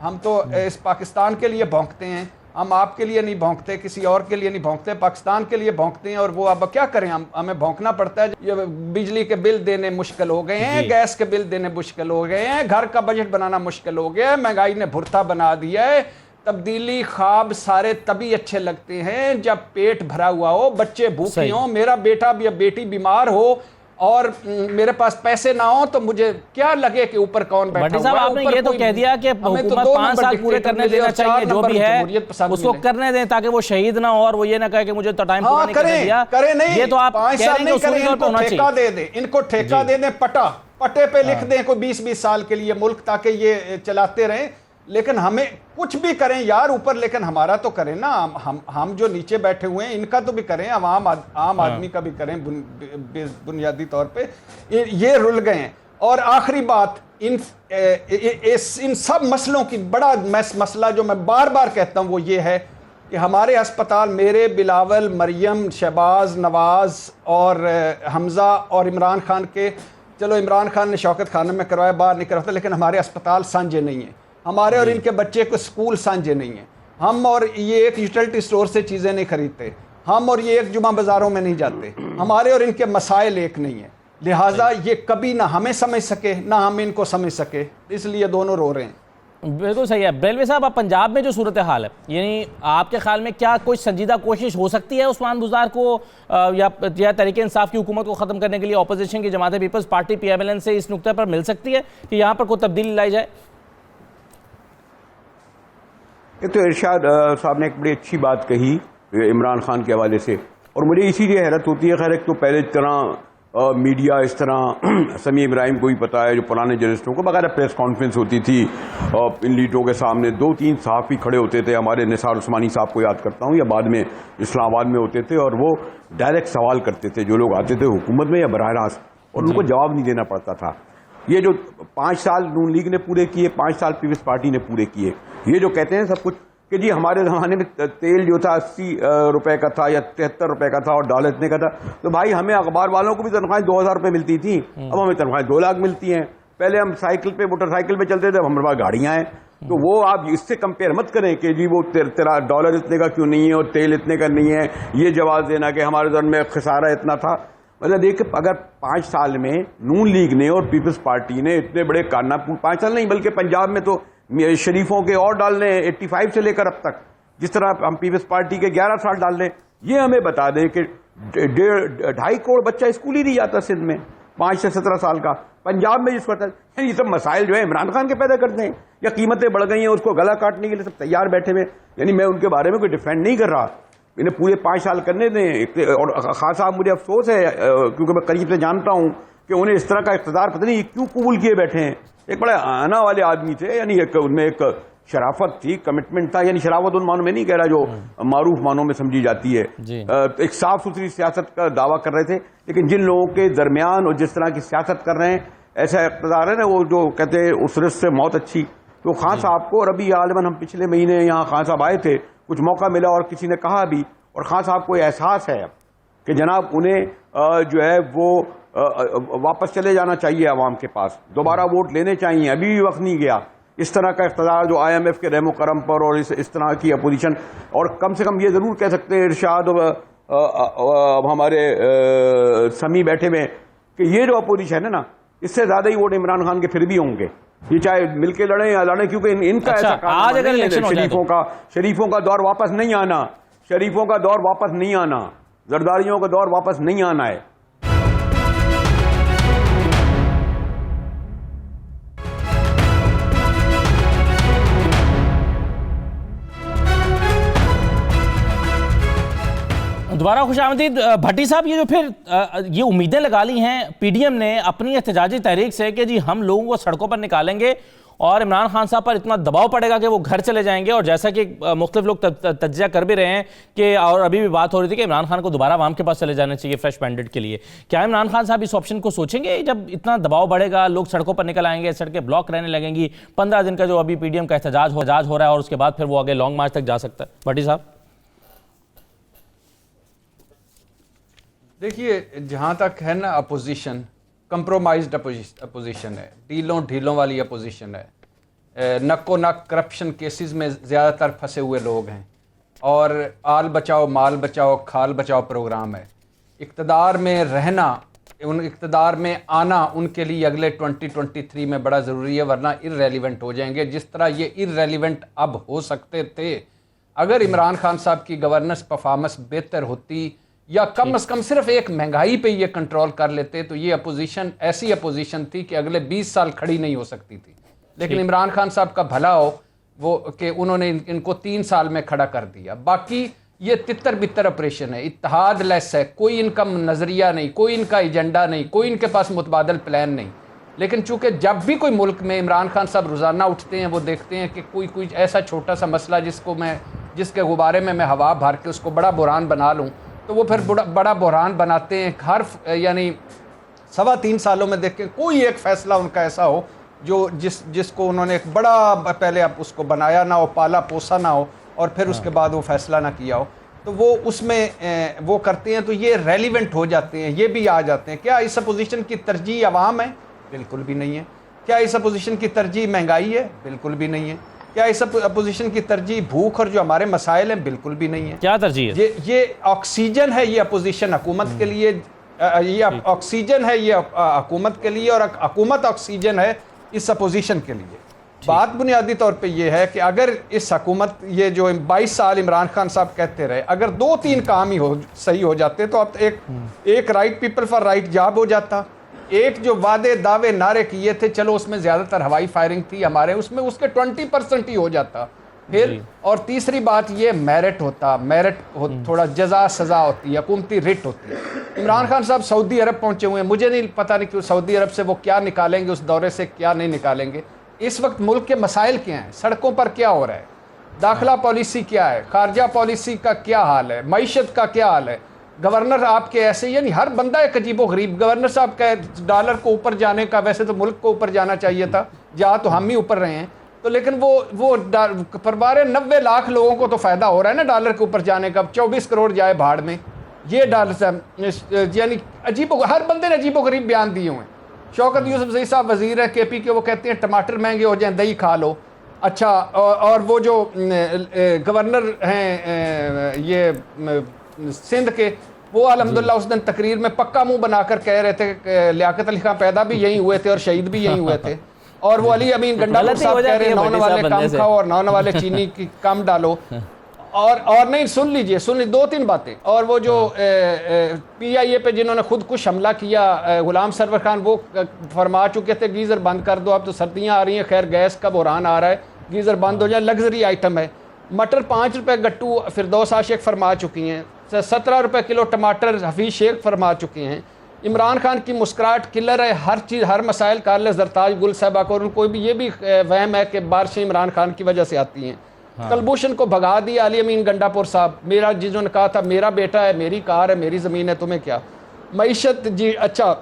Speaker 7: ہم تو اس پاکستان کے لیے بھونکتے ہیں، ہم آپ کے لیے نہیں بھونکتے، کسی اور کے لیے نہیں بھونکتے، پاکستان کے لیے بھونکتے ہیں. اور وہ اب کیا کریں، ہمیں بھونکنا پڑتا ہے. یہ بجلی کے بل دینے مشکل ہو گئے ہیں، گیس کے بل دینے مشکل ہو گئے ہیں، گھر کا بجٹ بنانا مشکل ہو گیا ہے، مہنگائی نے بھرتا بنا دیا ہے. تبدیلی خواب سارے تبھی اچھے لگتے ہیں جب پیٹ بھرا ہوا ہو، بچے بھوکے ہوں. میرا بیٹا یا بیٹی بیمار ہو اور میرے پاس پیسے نہ ہوں تو مجھے کیا لگے کہ اوپر کون بیٹھا ہوا ہے.
Speaker 1: صاحب آپ نے یہ تو کہہ دیا کہ حکومت 5 سال پورے کرنے دینا چاہیے، جو بھی ہے اس کو کرنے دیں تاکہ وہ شہید نہ ہو اور وہ یہ نہ کہے کہ مجھے تو ٹائم پورا نہیں کرنے دیا.
Speaker 7: نہیں،
Speaker 1: یہ تو آپ
Speaker 7: 5 سال نہیں کریں، ان کو ٹھیکہ دے دیں، ان کو ٹھیکہ دے دیں. پٹے پہ لکھ دیں کوئی 20 سال کے لیے ملک، تاکہ یہ چلاتے رہیں. لیکن ہمیں کچھ بھی کریں یار اوپر، لیکن ہمارا تو کریں نا. ہم جو نیچے بیٹھے ہوئے ہیں ان کا تو بھی کریں، عام آدمی کا بھی کریں. بنیادی طور پہ یہ رل گئے ہیں. اور آخری بات، ان سب مسئلوں کی بڑا مسئلہ جو میں بار بار کہتا ہوں وہ یہ ہے کہ ہمارے ہسپتال، میرے، بلاول، مریم، شہباز، نواز اور حمزہ اور عمران خان کے، چلو عمران خان نے شوکت خانہ میں کروایا، باہر نہیں کرواتا، لیکن ہمارے ہسپتال سانجے نہیں ہیں. ہمارے اور ان کے بچے کو سکول سانجے نہیں ہیں. ہم اور یہ ایک یوٹیلٹی سٹور سے چیزیں نہیں خریدتے، ہم اور یہ ایک جمعہ بازاروں میں نہیں جاتے. ہمارے اور ان کے مسائل ایک نہیں ہیں. لہٰذا یہ کبھی نہ ہمیں سمجھ سکے نہ ہم ان کو سمجھ سکے، اس لیے دونوں رو رہے ہیں.
Speaker 1: بالکل صحیح ہے. بریلوی صاحب، اب پنجاب میں جو صورتحال ہے، یعنی آپ کے خیال میں کیا کوئی سنجیدہ کوشش ہو سکتی ہے عثمان بزدار کو یا تحریک انصاف کی حکومت کو ختم کرنے کے لیے اپوزیشن کی جماعت پیپلز پارٹی PMLN سے اس نقطے پر مل سکتی ہے کہ یہاں پر کوئی تبدیلی لائی جائے؟
Speaker 5: یہ تو ارشاد صاحب نے ایک بڑی اچھی بات کہی عمران خان کے حوالے سے، اور مجھے اسی لیے حیرت ہوتی ہے. خیر ایک تو پہلے اس طرح میڈیا اس طرح سمیع ابراہیم کو ہی پتا ہے، جو پرانے جرنلسٹوں کو بغیر پریس کانفرنس ہوتی تھی ان لیڈروں کے سامنے 2-3 صحافی کھڑے ہوتے تھے. ہمارے نثار عثمانی صاحب کو یاد کرتا ہوں، یا بعد میں اسلام آباد میں ہوتے تھے، اور وہ ڈائریکٹ سوال کرتے تھے جو لوگ آتے تھے حکومت میں یا براہ راست، اور ان کو جواب نہیں دینا پڑتا تھا. یہ جو 5 سال نون لیگ نے پورے کیے، 5 سال پیپلز پارٹی نے پورے کیے. یہ جو کہتے ہیں سب کچھ کہ جی ہمارے زمانے میں تیل جو تھا 80 روپے کا تھا یا 73 روپے کا تھا اور ڈالر اتنے کا تھا، تو بھائی ہمیں اخبار والوں کو بھی تنخواہیں 2000 روپے ملتی تھیں، اب ہمیں تنخواہیں 2 لاکھ ملتی ہیں. پہلے ہم سائیکل پہ موٹر سائیکل پہ چلتے تھے، ہمارے پاس گاڑیاں ہیں. تو وہ آپ اس سے کمپیئر مت کریں کہ جی وہ تیرا ڈالر اتنے کا کیوں نہیں ہے اور تیل اتنے کا نہیں ہے. یہ جواز دینا کہ ہمارے دور میں خسارہ اتنا تھا. مطلب دیکھ اگر 5 سال میں نون لیگ نے اور پیپلز پارٹی نے اتنے بڑے کارنامے، 5 سال نہیں بلکہ پنجاب میں تو شریفوں کے اور ڈال لیں 85 سے لے کر اب تک، جس طرح ہم پیپلز پارٹی کے 11 سال ڈال لیں. یہ ہمیں بتا دیں کہ 2.5 کروڑ بچہ اسکول ہی نہیں جاتا سندھ میں 5 سے 17 سال کا. پنجاب میں جس کو یہ سب مسائل جو ہے عمران خان کے پیدا کرتے ہیں، یا قیمتیں بڑھ گئی ہیں اس کو گلا کاٹنے کے لیے سب تیار بیٹھے ہوئے. یعنی میں ان کے بارے میں کوئی ڈیفینڈ نہیں کر رہا، انہیں پورے 5 سال کرنے دیں. اور خان صاحب مجھے افسوس ہے کیونکہ میں قریب سے جانتا ہوں کہ انہیں اس طرح کا اقتدار پتہ نہیں کیوں قبول کیے بیٹھے ہیں. ایک بڑے آنا والے آدمی تھے، یعنی ان میں ایک شرافت تھی، کمٹمنٹ تھا. یعنی شرافت ان معنوں میں نہیں کہہ رہا جو معروف معنوں میں سمجھی جاتی ہے. ایک صاف ستھری سیاست کا دعویٰ کر رہے تھے، لیکن جن لوگوں کے درمیان اور جس طرح کی سیاست کر رہے ہیں ایسا اقتدار ہے نا، وہ جو کہتے ہیں اس رزق سے موت اچھی. تو خان صاحب کو، اور ابھی غالباً ہم پچھلے مہینے یہاں خان صاحب آئے تھے، کچھ موقع ملا اور کسی نے کہا بھی، اور خان صاحب کو احساس ہے کہ جناب انہیں جو ہے وہ واپس چلے جانا چاہیے عوام کے پاس، دوبارہ ووٹ لینے چاہیے، ابھی بھی وقت نہیں گیا. اس طرح کا اقتدار جو IMF کے رحم و کرم پر اور اس طرح کی اپوزیشن، اور کم سے کم یہ ضرور کہہ سکتے ہیں ارشاد ہمارے سمی بیٹھے میں کہ یہ جو اپوزیشن ہے نا، اس سے زیادہ ہی ووٹ عمران خان کے پھر بھی ہوں گے، یہ چاہے مل کے لڑیں یا لڑیں، کیونکہ ان کا ایسا کام شریفوں کا دور واپس نہیں آنا، شریفوں کا دور واپس نہیں آنا، زرداریوں کا دور واپس نہیں آنا ہے.
Speaker 1: دوبارہ خوش آمدید. بھٹی صاحب، یہ جو پھر یہ امیدیں لگا لی ہیں PDM نے اپنی احتجاجی تحریک سے کہ جی ہم لوگوں کو سڑکوں پر نکالیں گے اور عمران خان صاحب پر اتنا دباؤ پڑے گا کہ وہ گھر چلے جائیں گے، اور جیسا کہ مختلف لوگ تجزیہ کر بھی رہے ہیں کہ، اور ابھی بھی بات ہو رہی تھی کہ عمران خان کو دوبارہ عوام کے پاس چلے جانا چاہیے فریش مینڈیٹ کے لیے، کیا عمران خان صاحب اس آپشن کو سوچیں گے جب اتنا دباؤ بڑھے گا، لوگ سڑکوں پر نکل آئیں گے، سڑکیں بلاک رہنے لگیں گی، 15 دن کا جو ابھی PDM کا احتجاج ہو رہا ہے اور اس کے بعد پھر وہ آگے لانگ مارچ تک جا سکتا ہے؟ بھٹی صاحب
Speaker 7: دیکھیے، جہاں تک ہے نا اپوزیشن، کمپرومائزڈ اپوزیشن ہے، ڈھیلوں والی اپوزیشن ہے، نک و نک کرپشن کیسز میں زیادہ تر پھنسے ہوئے لوگ ہیں، اور آل بچاؤ مال بچاؤ کھال بچاؤ پروگرام ہے. اقتدار میں رہنا، اقتدار میں آنا ان کے لیے اگلے 2023 میں بڑا ضروری ہے، ورنہ ارریلیونٹ ہو جائیں گے، جس طرح یہ ارریلیونٹ اب ہو سکتے تھے اگر عمران خان صاحب کی گورننس پرفارمنس بہتر ہوتی، یا کم از کم صرف ایک مہنگائی پہ یہ کنٹرول کر لیتے، تو یہ اپوزیشن ایسی اپوزیشن تھی کہ اگلے 20 سال کھڑی نہیں ہو سکتی تھی. لیکن عمران خان صاحب کا بھلا ہو وہ کہ انہوں نے ان کو 3 سال میں کھڑا کر دیا. باقی یہ تتر بتر آپریشن ہے، اتحاد لیس ہے، کوئی ان کا نظریہ نہیں، کوئی ان کا ایجنڈا نہیں، کوئی ان کے پاس متبادل پلان نہیں. لیکن چونکہ جب بھی کوئی ملک میں عمران خان صاحب روزانہ اٹھتے ہیں، وہ دیکھتے ہیں کہ کوئی ایسا چھوٹا سا مسئلہ جس کے غبارے میں ہوا بھر کے اس کو بڑا بحران بنا لوں، تو وہ پھر بڑا بحران بناتے ہیں. یعنی 3.25 سالوں میں دیکھ کے کوئی ایک فیصلہ ان کا ایسا ہو جو جس کو انہوں نے ایک بڑا پہلے اس کو بنایا نہ ہو، پالا پوسا نہ ہو، اور پھر اس کے بعد وہ فیصلہ نہ کیا ہو، تو وہ اس میں وہ کرتے ہیں، تو یہ ریلیونٹ ہو جاتے ہیں، یہ بھی آ جاتے ہیں. کیا اس اپوزیشن کی ترجیح عوام ہے؟ بالکل بھی نہیں ہے. کیا اس اپوزیشن کی ترجیح مہنگائی ہے؟ بالکل بھی نہیں ہے. کیا اس اپوزیشن کی ترجیح بھوک اور جو ہمارے مسائل ہیں؟ بالکل بھی نہیں ہے.
Speaker 1: کیا ترجیح ہے؟
Speaker 7: یہ آکسیجن ہے یہ اپوزیشن حکومت کے لیے، یہ آکسیجن ہے یہ حکومت کے لیے، اور حکومت آکسیجن ہے اس اپوزیشن کے لیے. بات بنیادی طور پہ یہ ہے کہ اگر اس حکومت، یہ جو 22 سال عمران خان صاحب کہتے رہے، اگر 2-3 کام ہی صحیح ہو جاتے تو اب ایک right people for right job ہو جاتا. ایک جو وعدے دعوے نعرے کیے تھے، چلو اس میں زیادہ تر ہوائی فائرنگ تھی ہمارے، اس میں اس کے 20% ہی ہو جاتا پھر. اور تیسری بات یہ میرٹ ہوتا، تھوڑا جزا سزا ہوتی، حکومتی رٹ ہوتی. عمران خان صاحب سعودی عرب پہنچے ہوئے ہیں، مجھے نہیں پتہ نہیں کہ سعودی عرب سے وہ کیا نکالیں گے، اس دورے سے کیا نہیں نکالیں گے. اس وقت ملک کے مسائل کیا ہیں، سڑکوں پر کیا ہو رہا ہے، داخلہ پالیسی کیا ہے، خارجہ پالیسی کا کیا حال ہے، معیشت کا کیا حال ہے. گورنر آپ کے ایسے، یعنی ہر بندہ ایک عجیب و غریب. گورنر صاحب کا ڈالر کو اوپر جانے کا، ویسے تو ملک کو اوپر جانا چاہیے تھا، جہاں تو ہم ہی اوپر رہے ہیں، تو لیکن وہ پربارے 90 لاکھ لوگوں کو تو فائدہ ہو رہا ہے نا ڈالر کے اوپر جانے کا. 24 کروڑ جائے بھاڑ میں، یہ ڈالر، یعنی ہر بندے نے عجیب و غریب بیان دیے ہوئے ہیں. شوکت یوسف زئی صاحب وزیر ہے KP کے، وہ کہتے ہیں ٹماٹر مہنگے ہو جائیں دہی کھا لو. اچھا، اور وہ جو گورنر ہیں یہ سندھ کے، وہ الحمدللہ اس دن تقریر میں پکا منہ بنا کر کہہ رہے تھے کہ لیاقت علی خان پیدا بھی یہیں ہوئے تھے اور شہید بھی یہیں ہوئے تھے. اور وہ علی امین گنڈا صاحب کہہ رہے ہیں نون والے کم کھاؤ اور نون والے چینی کی کم ڈالو. اور نہیں، سن لیجئے 2-3 باتیں. اور وہ جو PIA پہ جنہوں نے خودکش حملہ کیا، غلام سرور خان، وہ فرما چکے تھے گیزر بند کر دو، اب تو سردیاں آ رہی ہیں، خیر گیس کا بحران آ رہا ہے، گیزر بند ہو جائے، لگژری آئٹم ہے. مٹر 5 روپے گٹو فردوس عاشق فرما چکی ہیں. 17 روپے کلو ٹماٹر حفیظ شیخ فرما چکے ہیں. عمران خان کی مسکراہٹ کلر ہے، ہر چیز، ہر مسائل کا حل ہے. زرتاج گل صاحبہ کو کوئی بھی یہ بھی وہم ہے کہ بارشیں عمران خان کی وجہ سے آتی ہیں. کلبھوشن کو بھگا دیا علی امین گنڈا پور صاحب، میرا جنہوں نے کہا تھا میرا بیٹا ہے، میری کار ہے، میری زمین ہے، تمہیں کیا. معیشت، جی اچھا،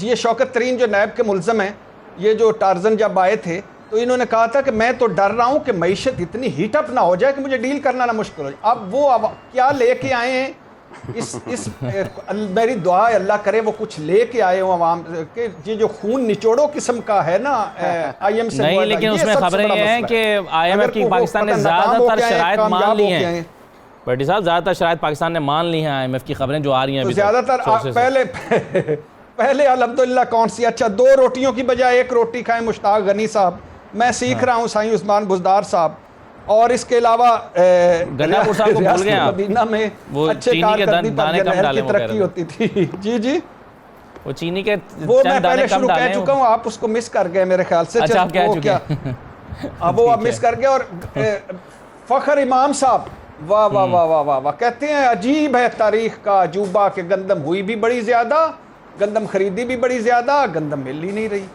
Speaker 7: یہ شوکت ترین جو نیب کے ملزم ہیں، یہ جو ٹارزن جب آئے تھے تو انہوں نے کہا تھا کہ میں تو ڈر رہا ہوں کہ معیشت اتنی ہیٹ اپ نہ ہو جائے کہ مجھے ڈیل کرنا نہ مشکل ہو جائے. اب وہ کیا لے کے آئے ہیں میری دعا ہے اللہ کرے وہ کچھ لے کے آئے ہوں عوام کہ یہ جو خون نچوڑو قسم کا ہے نا آئی ایم سے
Speaker 1: نہیں، لیکن اس میں خبریں یہ ہیں کہ آئی ایم ایف کی پاکستان نے زیادہ تر شرائط مان لی ہیں. بھٹی صاحب زیادہ تر شرائط پاکستان نے مان لی ہیں آئی ایم ایف کی خبریں جو آ رہی ہیں
Speaker 7: زیادہ تر. پہلے الحمدللہ کون سی اچھا 2 روٹیوں کی بجائے 1 روٹی کھائیں مشتاق غنی صاحب. میں سیکھ رہا ہوں سائیں عثمان بزدار صاحب. اور اس کے علاوہ
Speaker 1: گناپور صاحب کو بھول گئے آپ،
Speaker 7: مدینہ میں اچھے کارکردگی پر جنرل کی ترقی ہوتی تھی. جی
Speaker 1: وہ چینی کے
Speaker 7: وہ میں پہلے شروع کہہ چکا ہوں، آپ اس کو مس کر گئے میرے خیال سے.
Speaker 1: اچھا آپ کہہ چکے ہیں.
Speaker 7: اب وہ مس کر گئے. اور فخر امام صاحب واہ واہ واہ واہ واہ واہ کہتے ہیں عجیب ہے تاریخ کا عجوبہ کہ گندم ہوئی بھی بڑی زیادہ، گندم خریدی بھی بڑی زیادہ، گندم مل ہی نہیں رہی.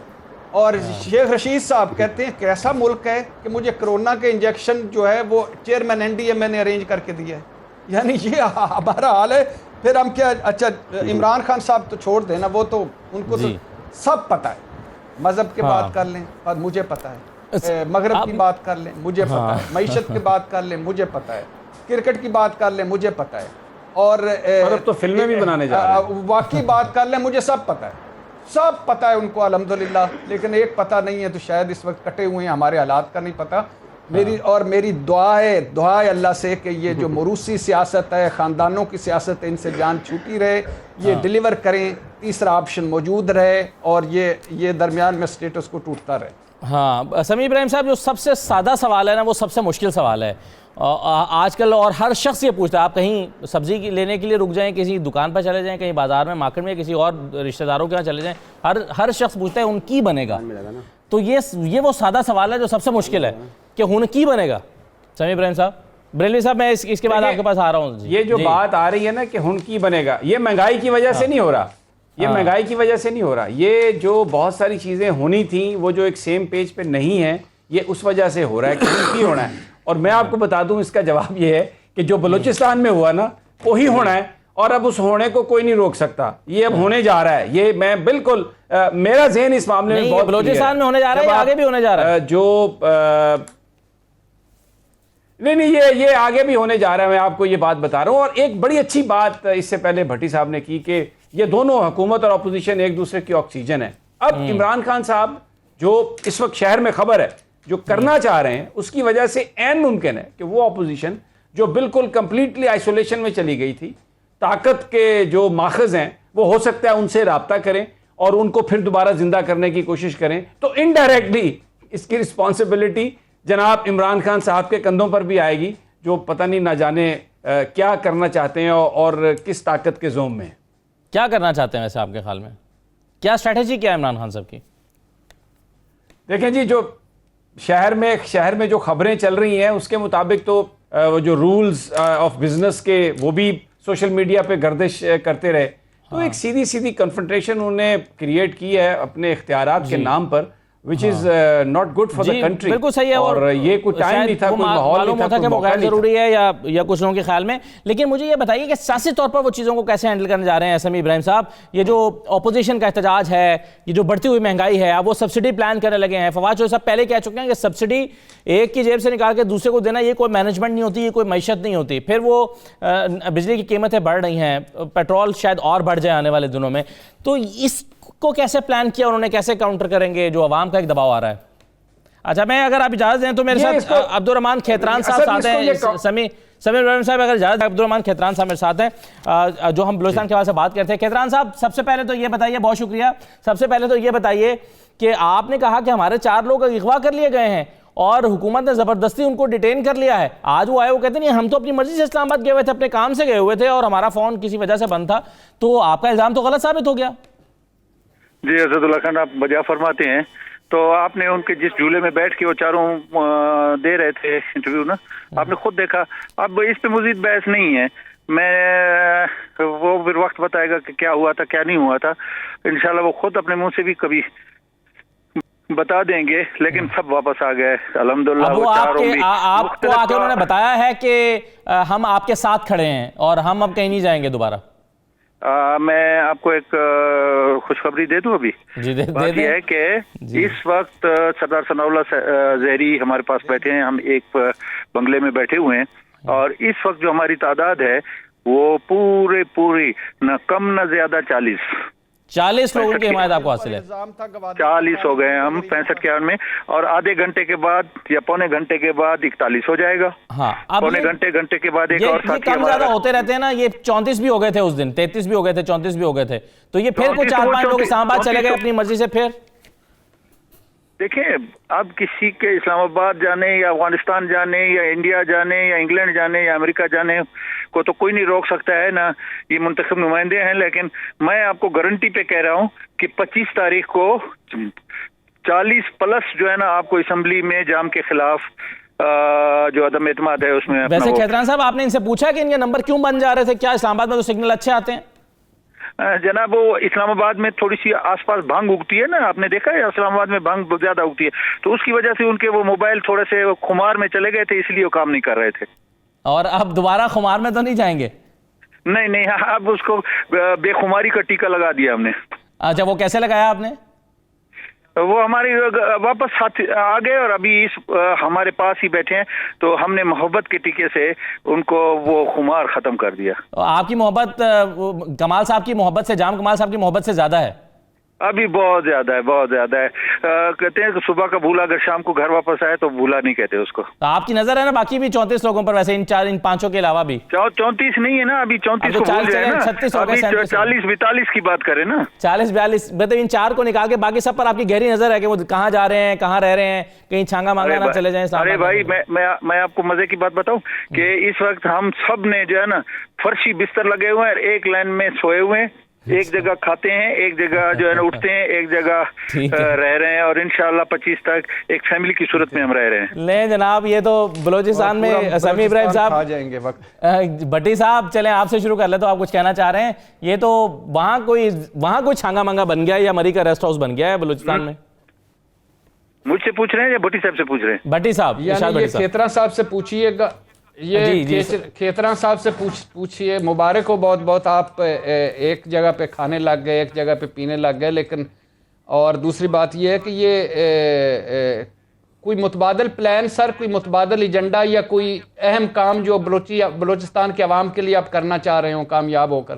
Speaker 7: اور شیخ رشید صاحب کہتے ہیں کیسا ملک ہے کہ مجھے کرونا کے انجیکشن جو ہے وہ چیئرمین این ڈی اے میں نے ارینج کر کے دیا ہے. یعنی یہ ہمارا حال ہے. پھر ہم کیا اچھا عمران خان صاحب تو چھوڑ دینا، وہ تو ان کو تو سب پتہ ہے. مذہب کی بات کر لیں اور مجھے پتہ ہے، مغرب کی بات کر لیں مجھے پتہ ہے، معیشت کی بات کر لیں مجھے پتہ ہے، کرکٹ کی بات کر لیں مجھے پتہ ہے، اور
Speaker 6: اب تو فلمیں بھی بنانے جا رہے ہیں.
Speaker 7: واقعی بات کر لیں مجھے سب پتہ ہے، سب پتہ ہے ان کو الحمدللہ. لیکن ایک پتہ نہیں ہے تو شاید اس وقت کٹے ہوئے ہیں، ہمارے حالات کا نہیں پتہ. میری دعا ہے اللہ سے کہ یہ جو موروثی سیاست ہے، خاندانوں کی سیاست ہے، ان سے جان چھوٹی رہے، یہ ڈیلیور کریں، تیسرا آپشن موجود رہے اور یہ درمیان میں سٹیٹس کو ٹوٹتا رہے.
Speaker 1: ہاں سمیع ابراہیم صاحب، جو سب سے سادہ سوال ہے نا وہ سب سے مشکل سوال ہے آج کل، اور ہر شخص یہ پوچھتا ہے. آپ کہیں سبزی لینے کے لیے رک جائیں، کسی دکان پر چلے جائیں، کہیں بازار میں مارکیٹ میں کسی اور رشتہ داروں کے یہاں چلے جائیں، ہر شخص پوچھتا ہے ان کی بنے گا. تو یہ وہ سادہ سوال ہے جو سب سے مشکل ہے کہ ہن کی بنے گا. سمیع ابراہیم صاحب، بریلوی صاحب، میں اس کے بعد آپ کے پاس آ رہا ہوں.
Speaker 6: یہ جو بات آ رہی ہے نا کہ ہن کی بنے گا، یہ مہنگائی کی وجہ سے نہیں ہو رہا. یہ مہنگائی کی وجہ سے نہیں ہو رہا. یہ جو بہت ساری چیزیں ہونی تھیں وہ جو ایک سیم پیج پہ نہیں ہیں، یہ اس وجہ سے ہو رہا ہے کہ ہن کی ہونا ہے. اور میں آپ کو بتا دوں اس کا جواب یہ ہے کہ جو بلوچستان میں ہوا نا وہی ہونا ہے، اور اب اس ہونے کو کوئی نہیں روک سکتا. یہ اب ہونے جا رہا ہے. یہ میں بالکل میرا ذہن اس معاملے میں بہت
Speaker 1: بلوچستان میں ہونے جا رہا ہے، آگے بھی ہونے جا رہا ہے.
Speaker 6: جو نہیں یہ آگے بھی ہونے جا رہا ہے. میں آپ کو یہ بات بتا رہا ہوں. اور ایک بڑی اچھی بات اس سے پہلے بھٹی صاحب نے کی کہ یہ دونوں حکومت اور اپوزیشن ایک دوسرے کی آکسیجن ہے. اب عمران خان صاحب جو اس وقت شہر میں خبر ہے جو کرنا چاہ رہے ہیں، اس کی وجہ سے عین ممکن ہے کہ وہ اپوزیشن جو بالکل کمپلیٹلی آئسولیشن میں چلی گئی تھی، طاقت کے جو ماخذ ہیں وہ ہو سکتا ہے ان سے رابطہ کریں اور ان کو پھر دوبارہ زندہ کرنے کی کوشش کریں. تو انڈائریکٹلی اس کی رسپانسبلٹی جناب عمران خان صاحب کے کندھوں پر بھی آئے گی، جو پتہ نہیں نہ جانے کیا کرنا چاہتے ہیں اور کس طاقت کے زوم میں.
Speaker 1: کیا کرنا چاہتے ہیں ویسے آپ کے خیال میں؟ کیا اسٹریٹجی کیا ہے عمران خان صاحب کی؟
Speaker 6: دیکھیں جی، جو شہر میں جو خبریں چل رہی ہیں اس کے مطابق تو وہ جو رولز آف بزنس کے وہ بھی سوشل میڈیا پہ گردش کرتے رہے. تو ایک سیدھی کنفرنٹریشن انہوں نے کریٹ کی ہے اپنے اختیارات کے نام پر، which is not good for the country.
Speaker 1: بالکل صحیح ہے.
Speaker 6: اور یہ کوئی ٹائم نہیں تھا، کوئی ماحول نہیں تھا،
Speaker 1: کہ وہ غیر ضروری ہے یا کچھ لوگوں کے خیال میں. لیکن مجھے یہ بتائیے کہ سیاسی طور پر وہ چیزوں کو کیسے ہینڈل کرنے جا رہے ہیں سمیع ابراہیم صاحب؟ یہ جو اپوزیشن کا احتجاج ہے، یہ جو بڑھتی ہوئی مہنگائی ہے، اب وہ سبسڈی پلان کرنے لگے ہیں. فواد چوہدری صاحب پہلے کہہ چکے ہیں کہ سبسڈی ایک کی جیب سے نکال کے دوسرے کو دینا یہ کوئی مینجمنٹ نہیں ہوتی، یہ کوئی معیشت نہیں ہوتی. پھر وہ بجلی کی قیمتیں بڑھ رہی ہیں، پیٹرول شاید اور بڑھ جائے آنے والے دنوں میں. تو اس کو کیسے پلان کیا انہوں نے، کیسے کاؤنٹر کریں گے جو عوام کا ایک دباؤ آ رہا ہے؟ اچھا، میں اگر آپ اجازت دیں تو میرے ساتھ عبد الرحمان کھیتران صاحب ساتھ ہیں. سمیع ابراہیم صاحب اگر اجازت ہے، عبد الرحمان کھیتران صاحب میرے ساتھ ہیں جو ہم بلوچستان کے حوالے سے بات کرتے ہیں. کھیتران صاحب، سب سے پہلے تو یہ بتائیے، بہت شکریہ، سب سے پہلے تو یہ بتائیے کہ آپ نے کہا کہ ہمارے 4 لوگ اغوا کر لیے گئے ہیں اور حکومت نے زبردستی ان کو ڈیٹین کر لیا ہے. آج وہ آئے، وہ کہتے ہیں ہم تو اپنی مرضی سے اسلام آباد گئے ہوئے تھے، اپنے کام سے گئے ہوئے تھے اور ہمارا فون کسی وجہ سے بند تھا. تو آپ کا الزام تو غلط ثابت ہو گیا.
Speaker 8: جی اسد اللہ خان، آپ بجا فرماتے ہیں. تو آپ نے ان کے جس جھولے میں بیٹھ کے وہ چاروں دے رہے تھے انٹرویو نا، آپ نے خود دیکھا. اب اس پہ مزید بحث نہیں ہے، وہ پھر وقت بتائے گا کہ کیا ہوا تھا کیا نہیں ہوا تھا. انشاءاللہ وہ خود اپنے منہ سے بھی کبھی بتا دیں گے. لیکن سب واپس آ گئے الحمدللہ. وہ چاروں بھی
Speaker 1: آپ کو آگے انہوں نے بتایا ہے کہ ہم آپ کے ساتھ کھڑے ہیں اور ہم اب کہیں نہیں جائیں گے دوبارہ.
Speaker 8: میں آپ کو ایک خوشخبری دے دوں ابھی.
Speaker 1: جی دے
Speaker 8: بات یہ ہے کہ اس وقت سردار ثناء اللہ زہری ہمارے پاس بیٹھے ہیں. ہم ایک بنگلے میں بیٹھے ہوئے ہیں اور اس وقت جو ہماری تعداد ہے وہ پوری نہ کم نہ زیادہ
Speaker 1: 40 لوگوں کی حمایت آپ کو حاصل ہے.
Speaker 8: 40 ہو گئے ہیں ہم 65 میں, اور آدھے گھنٹے کے بعد یا پونے گھنٹے کے بعد 41 ہو جائے گا.
Speaker 1: ہاں
Speaker 8: پونے گھنٹے کے بعد ایک اور
Speaker 1: یہ
Speaker 8: ساتھی
Speaker 1: کم زیادہ ہوتے رہتے ہیں نا. یہ 34 بھی ہو گئے تھے اس دن, 33 بھی ہو گئے تھے, 34 بھی ہو گئے تھے. تو یہ پھر کچھ 4-5 لوگ اسلام آباد چلے گئے اپنی مرضی سے. پھر
Speaker 8: دیکھیں, اب کسی کے اسلام آباد جانے یا افغانستان جانے یا انڈیا جانے یا انگلینڈ جانے یا امریکہ جانے کو تو کوئی نہیں روک سکتا ہے, نہ یہ منتخب نمائندے ہیں. لیکن میں آپ کو گارنٹی پہ کہہ رہا ہوں کہ 25 تاریخ کو 40+ جو ہے نا آپ کو اسمبلی میں جام کے خلاف جو عدم اعتماد ہے اس میں.
Speaker 1: ویسے کھیتران صاحب, آپ نے ان سے پوچھا کہ ان کے نمبر کیوں بن جا رہے تھے؟ کیا اسلام آباد میں تو سگنل اچھے آتے ہیں؟
Speaker 8: جناب, وہ اسلام آباد میں تھوڑی سی آس پاس بھانگ اگتی ہے نا, آپ نے دیکھا ہے اسلام آباد میں بھانگ بہت زیادہ اگتی ہے, تو اس کی وجہ سے ان کے وہ موبائل تھوڑے سے خمار میں چلے گئے تھے, اس لیے وہ کام نہیں کر رہے تھے.
Speaker 1: اور اب دوبارہ خمار میں تو نہیں جائیں گے؟
Speaker 8: نہیں, اب اس کو بے خماری کا ٹیکہ لگا دیا ہم نے.
Speaker 1: اچھا, وہ کیسے لگایا آپ نے؟
Speaker 8: وہ ہماری واپس ساتھ آ گئے اور ابھی ہمارے پاس ہی بیٹھے ہیں, تو ہم نے محبت کے ٹیکے سے ان کو وہ خمار ختم کر دیا.
Speaker 1: آپ کی محبت کمال صاحب کی محبت سے, جام کمال صاحب کی محبت سے زیادہ ہے
Speaker 8: ابھی. بہت زیادہ ہے. کہتے ہیں کہ صبح کا بھولا اگر شام کو گھر واپس آئے تو بھولا نہیں کہتے اس کو.
Speaker 1: تو آپ کی نظر ہے نا باقی بھی 34 لوگوں پر, ویسے ان 5 کے علاوہ بھی
Speaker 8: 34 نہیں ہے نا, ابھی 34 کو بھول جائے نا, 40-42 کی بات کریں نا.
Speaker 1: 40-42 مطلب ان 4 کو نکال کے باقی سب پر آپ کی گہری نظر ہے کہ وہ کہاں جا رہے ہیں, کہاں رہ رہے ہیں, کہیں چھانگا مانگا نہ چلے جائیں.
Speaker 8: ارے بھائی, میں آپ کو مزے کی بات بتاؤں کہ اس وقت ہم سب نے جو ہے نا فرشی بستر لگے ہوئے ہیں, ایک لائن میں سوئے ہوئے ہیں, ایک جگہ کھاتے ہیں, ایک جگہ جو ہے نا اٹھتے ہیں, ایک جگہ رہ رہے ہیں, اور انشاءاللہ 25 تک ایک فیملی کی صورت میں ہم رہ رہے ہیں.
Speaker 1: لیں جناب, یہ تو بلوچستان میں سمیع ابراہیم صاحب
Speaker 7: آ جائیں گے وقت.
Speaker 1: بھٹی صاحب, چلیں آپ سے شروع کر لیں. تو آپ کچھ کہنا چاہ رہے ہیں؟ یہ تو وہاں کوئی چھانگا مانگا بن گیا یا مری کا ریسٹ ہاؤس بن گیا ہے بلوچستان میں؟
Speaker 8: مجھ سے پوچھ رہے ہیں یا بھٹی صاحب سے پوچھ رہے ہیں؟
Speaker 1: بھٹی صاحب,
Speaker 7: یعنی یہ کھیتران صاحب سے پوچھئے گا, یہ کھیتران صاحب سے پوچھئے. مبارک ہو بہت بہت, آپ ایک جگہ پہ کھانے لگ گئے, ایک جگہ پہ پینے لگ گئے. لیکن اور دوسری بات یہ ہے کہ یہ کوئی متبادل پلان سر, کوئی متبادل ایجنڈا یا کوئی اہم کام جو بلوچستان کے عوام کے لیے آپ کرنا چاہ رہے ہوں کامیاب ہو کر؟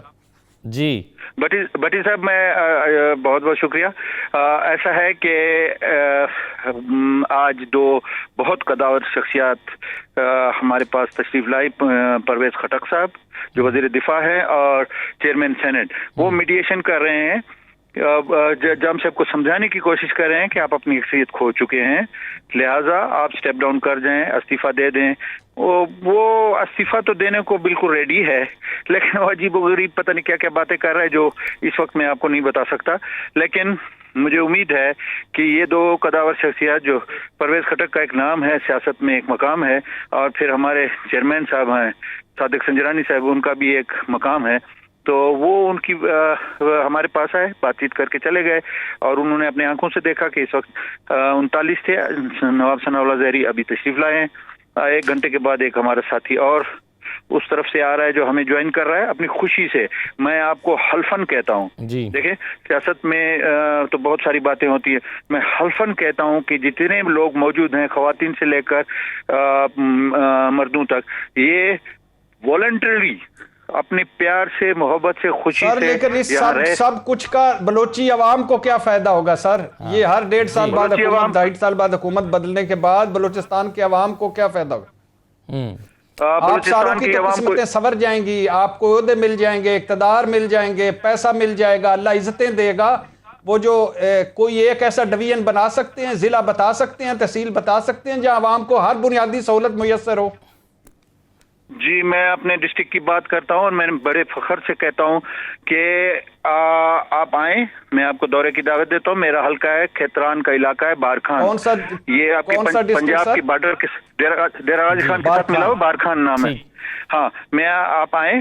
Speaker 8: جی بٹی صاحب, میں بہت بہت شکریہ. ایسا ہے کہ آج 2 بہت قداور شخصیات ہمارے پاس تشریف لائی. پرویز خٹک صاحب جو وزیر دفاع ہیں اور چیئرمین سینٹ, وہ میڈیشن کر رہے ہیں. جم صاحب کو سمجھانے کی کوشش کر رہے ہیں کہ آپ اپنی حیثیت کھو چکے ہیں, لہٰذا آپ سٹیپ ڈاؤن کر جائیں, استعفیٰ دے دیں. وہ استعفیٰ تو دینے کو بالکل ریڈی ہے, لیکن وہ عجیب و غریب پتہ نہیں کیا کیا باتیں کر رہا ہے جو اس وقت میں آپ کو نہیں بتا سکتا. لیکن مجھے امید ہے کہ یہ 2 قداور شخصیات, جو پرویز خٹک کا ایک نام ہے, سیاست میں ایک مقام ہے, اور پھر ہمارے چیئرمین صاحب ہیں صادق سنجرانی صاحب, ان کا بھی ایک مقام ہے, تو وہ ان کی ہمارے پاس آئے, بات چیت کر کے چلے گئے, اور انہوں نے اپنے آنکھوں سے دیکھا کہ اس وقت 39 تھے. نواب ثناء اللہ زہری ابھی تشریف لائے ہیں. 1 گھنٹے کے بعد ایک ہمارا ساتھی اور اس طرف سے آ رہا ہے جو ہمیں جوائن کر رہا ہے اپنی خوشی سے. میں آپ کو حلفاً کہتا ہوں, دیکھیں سیاست میں تو بہت ساری باتیں ہوتی ہیں, میں حلفاً کہتا ہوں کہ جتنے لوگ موجود ہیں, خواتین سے لے کر مردوں تک, یہ والنٹری اپنے پیار سے, محبت سے, خوشی سے.
Speaker 7: لیکن اس سب کچھ کا بلوچی عوام کو کیا فائدہ ہوگا سر؟ یہ ہر 1.5 سال بعد حکومت, 2.5 سال بعد حکومت بدلنے کے بعد بلوچستان کے عوام کو کیا فائدہ ہوگا؟ آپ ساروں کی قسمتیں سنور جائیں گی, آپ کو عہدے مل جائیں گے, اقتدار مل جائیں گے, پیسہ مل جائے گا, اللہ عزتیں دے گا. وہ جو کوئی ایک ایسا ڈویژن بنا سکتے ہیں, ضلع بتا سکتے ہیں, تحصیل بتا سکتے ہیں, جہاں عوام کو ہر بنیادی سہولت میسر ہو.
Speaker 8: جی, میں اپنے ڈسٹرکٹ کی بات کرتا ہوں اور میں بڑے فخر سے کہتا ہوں کہ آپ آئیں, میں آپ کو دورے کی دعوت دیتا ہوں. میرا حلقہ ہے کھیتران کا علاقہ ہے بارکھان. یہ آپ کے پنجاب کی بارڈر کے ڈیرہ غازی خان کے ساتھ ملا ہوا بارکھان نام ہے. ہاں, آپ آئیں,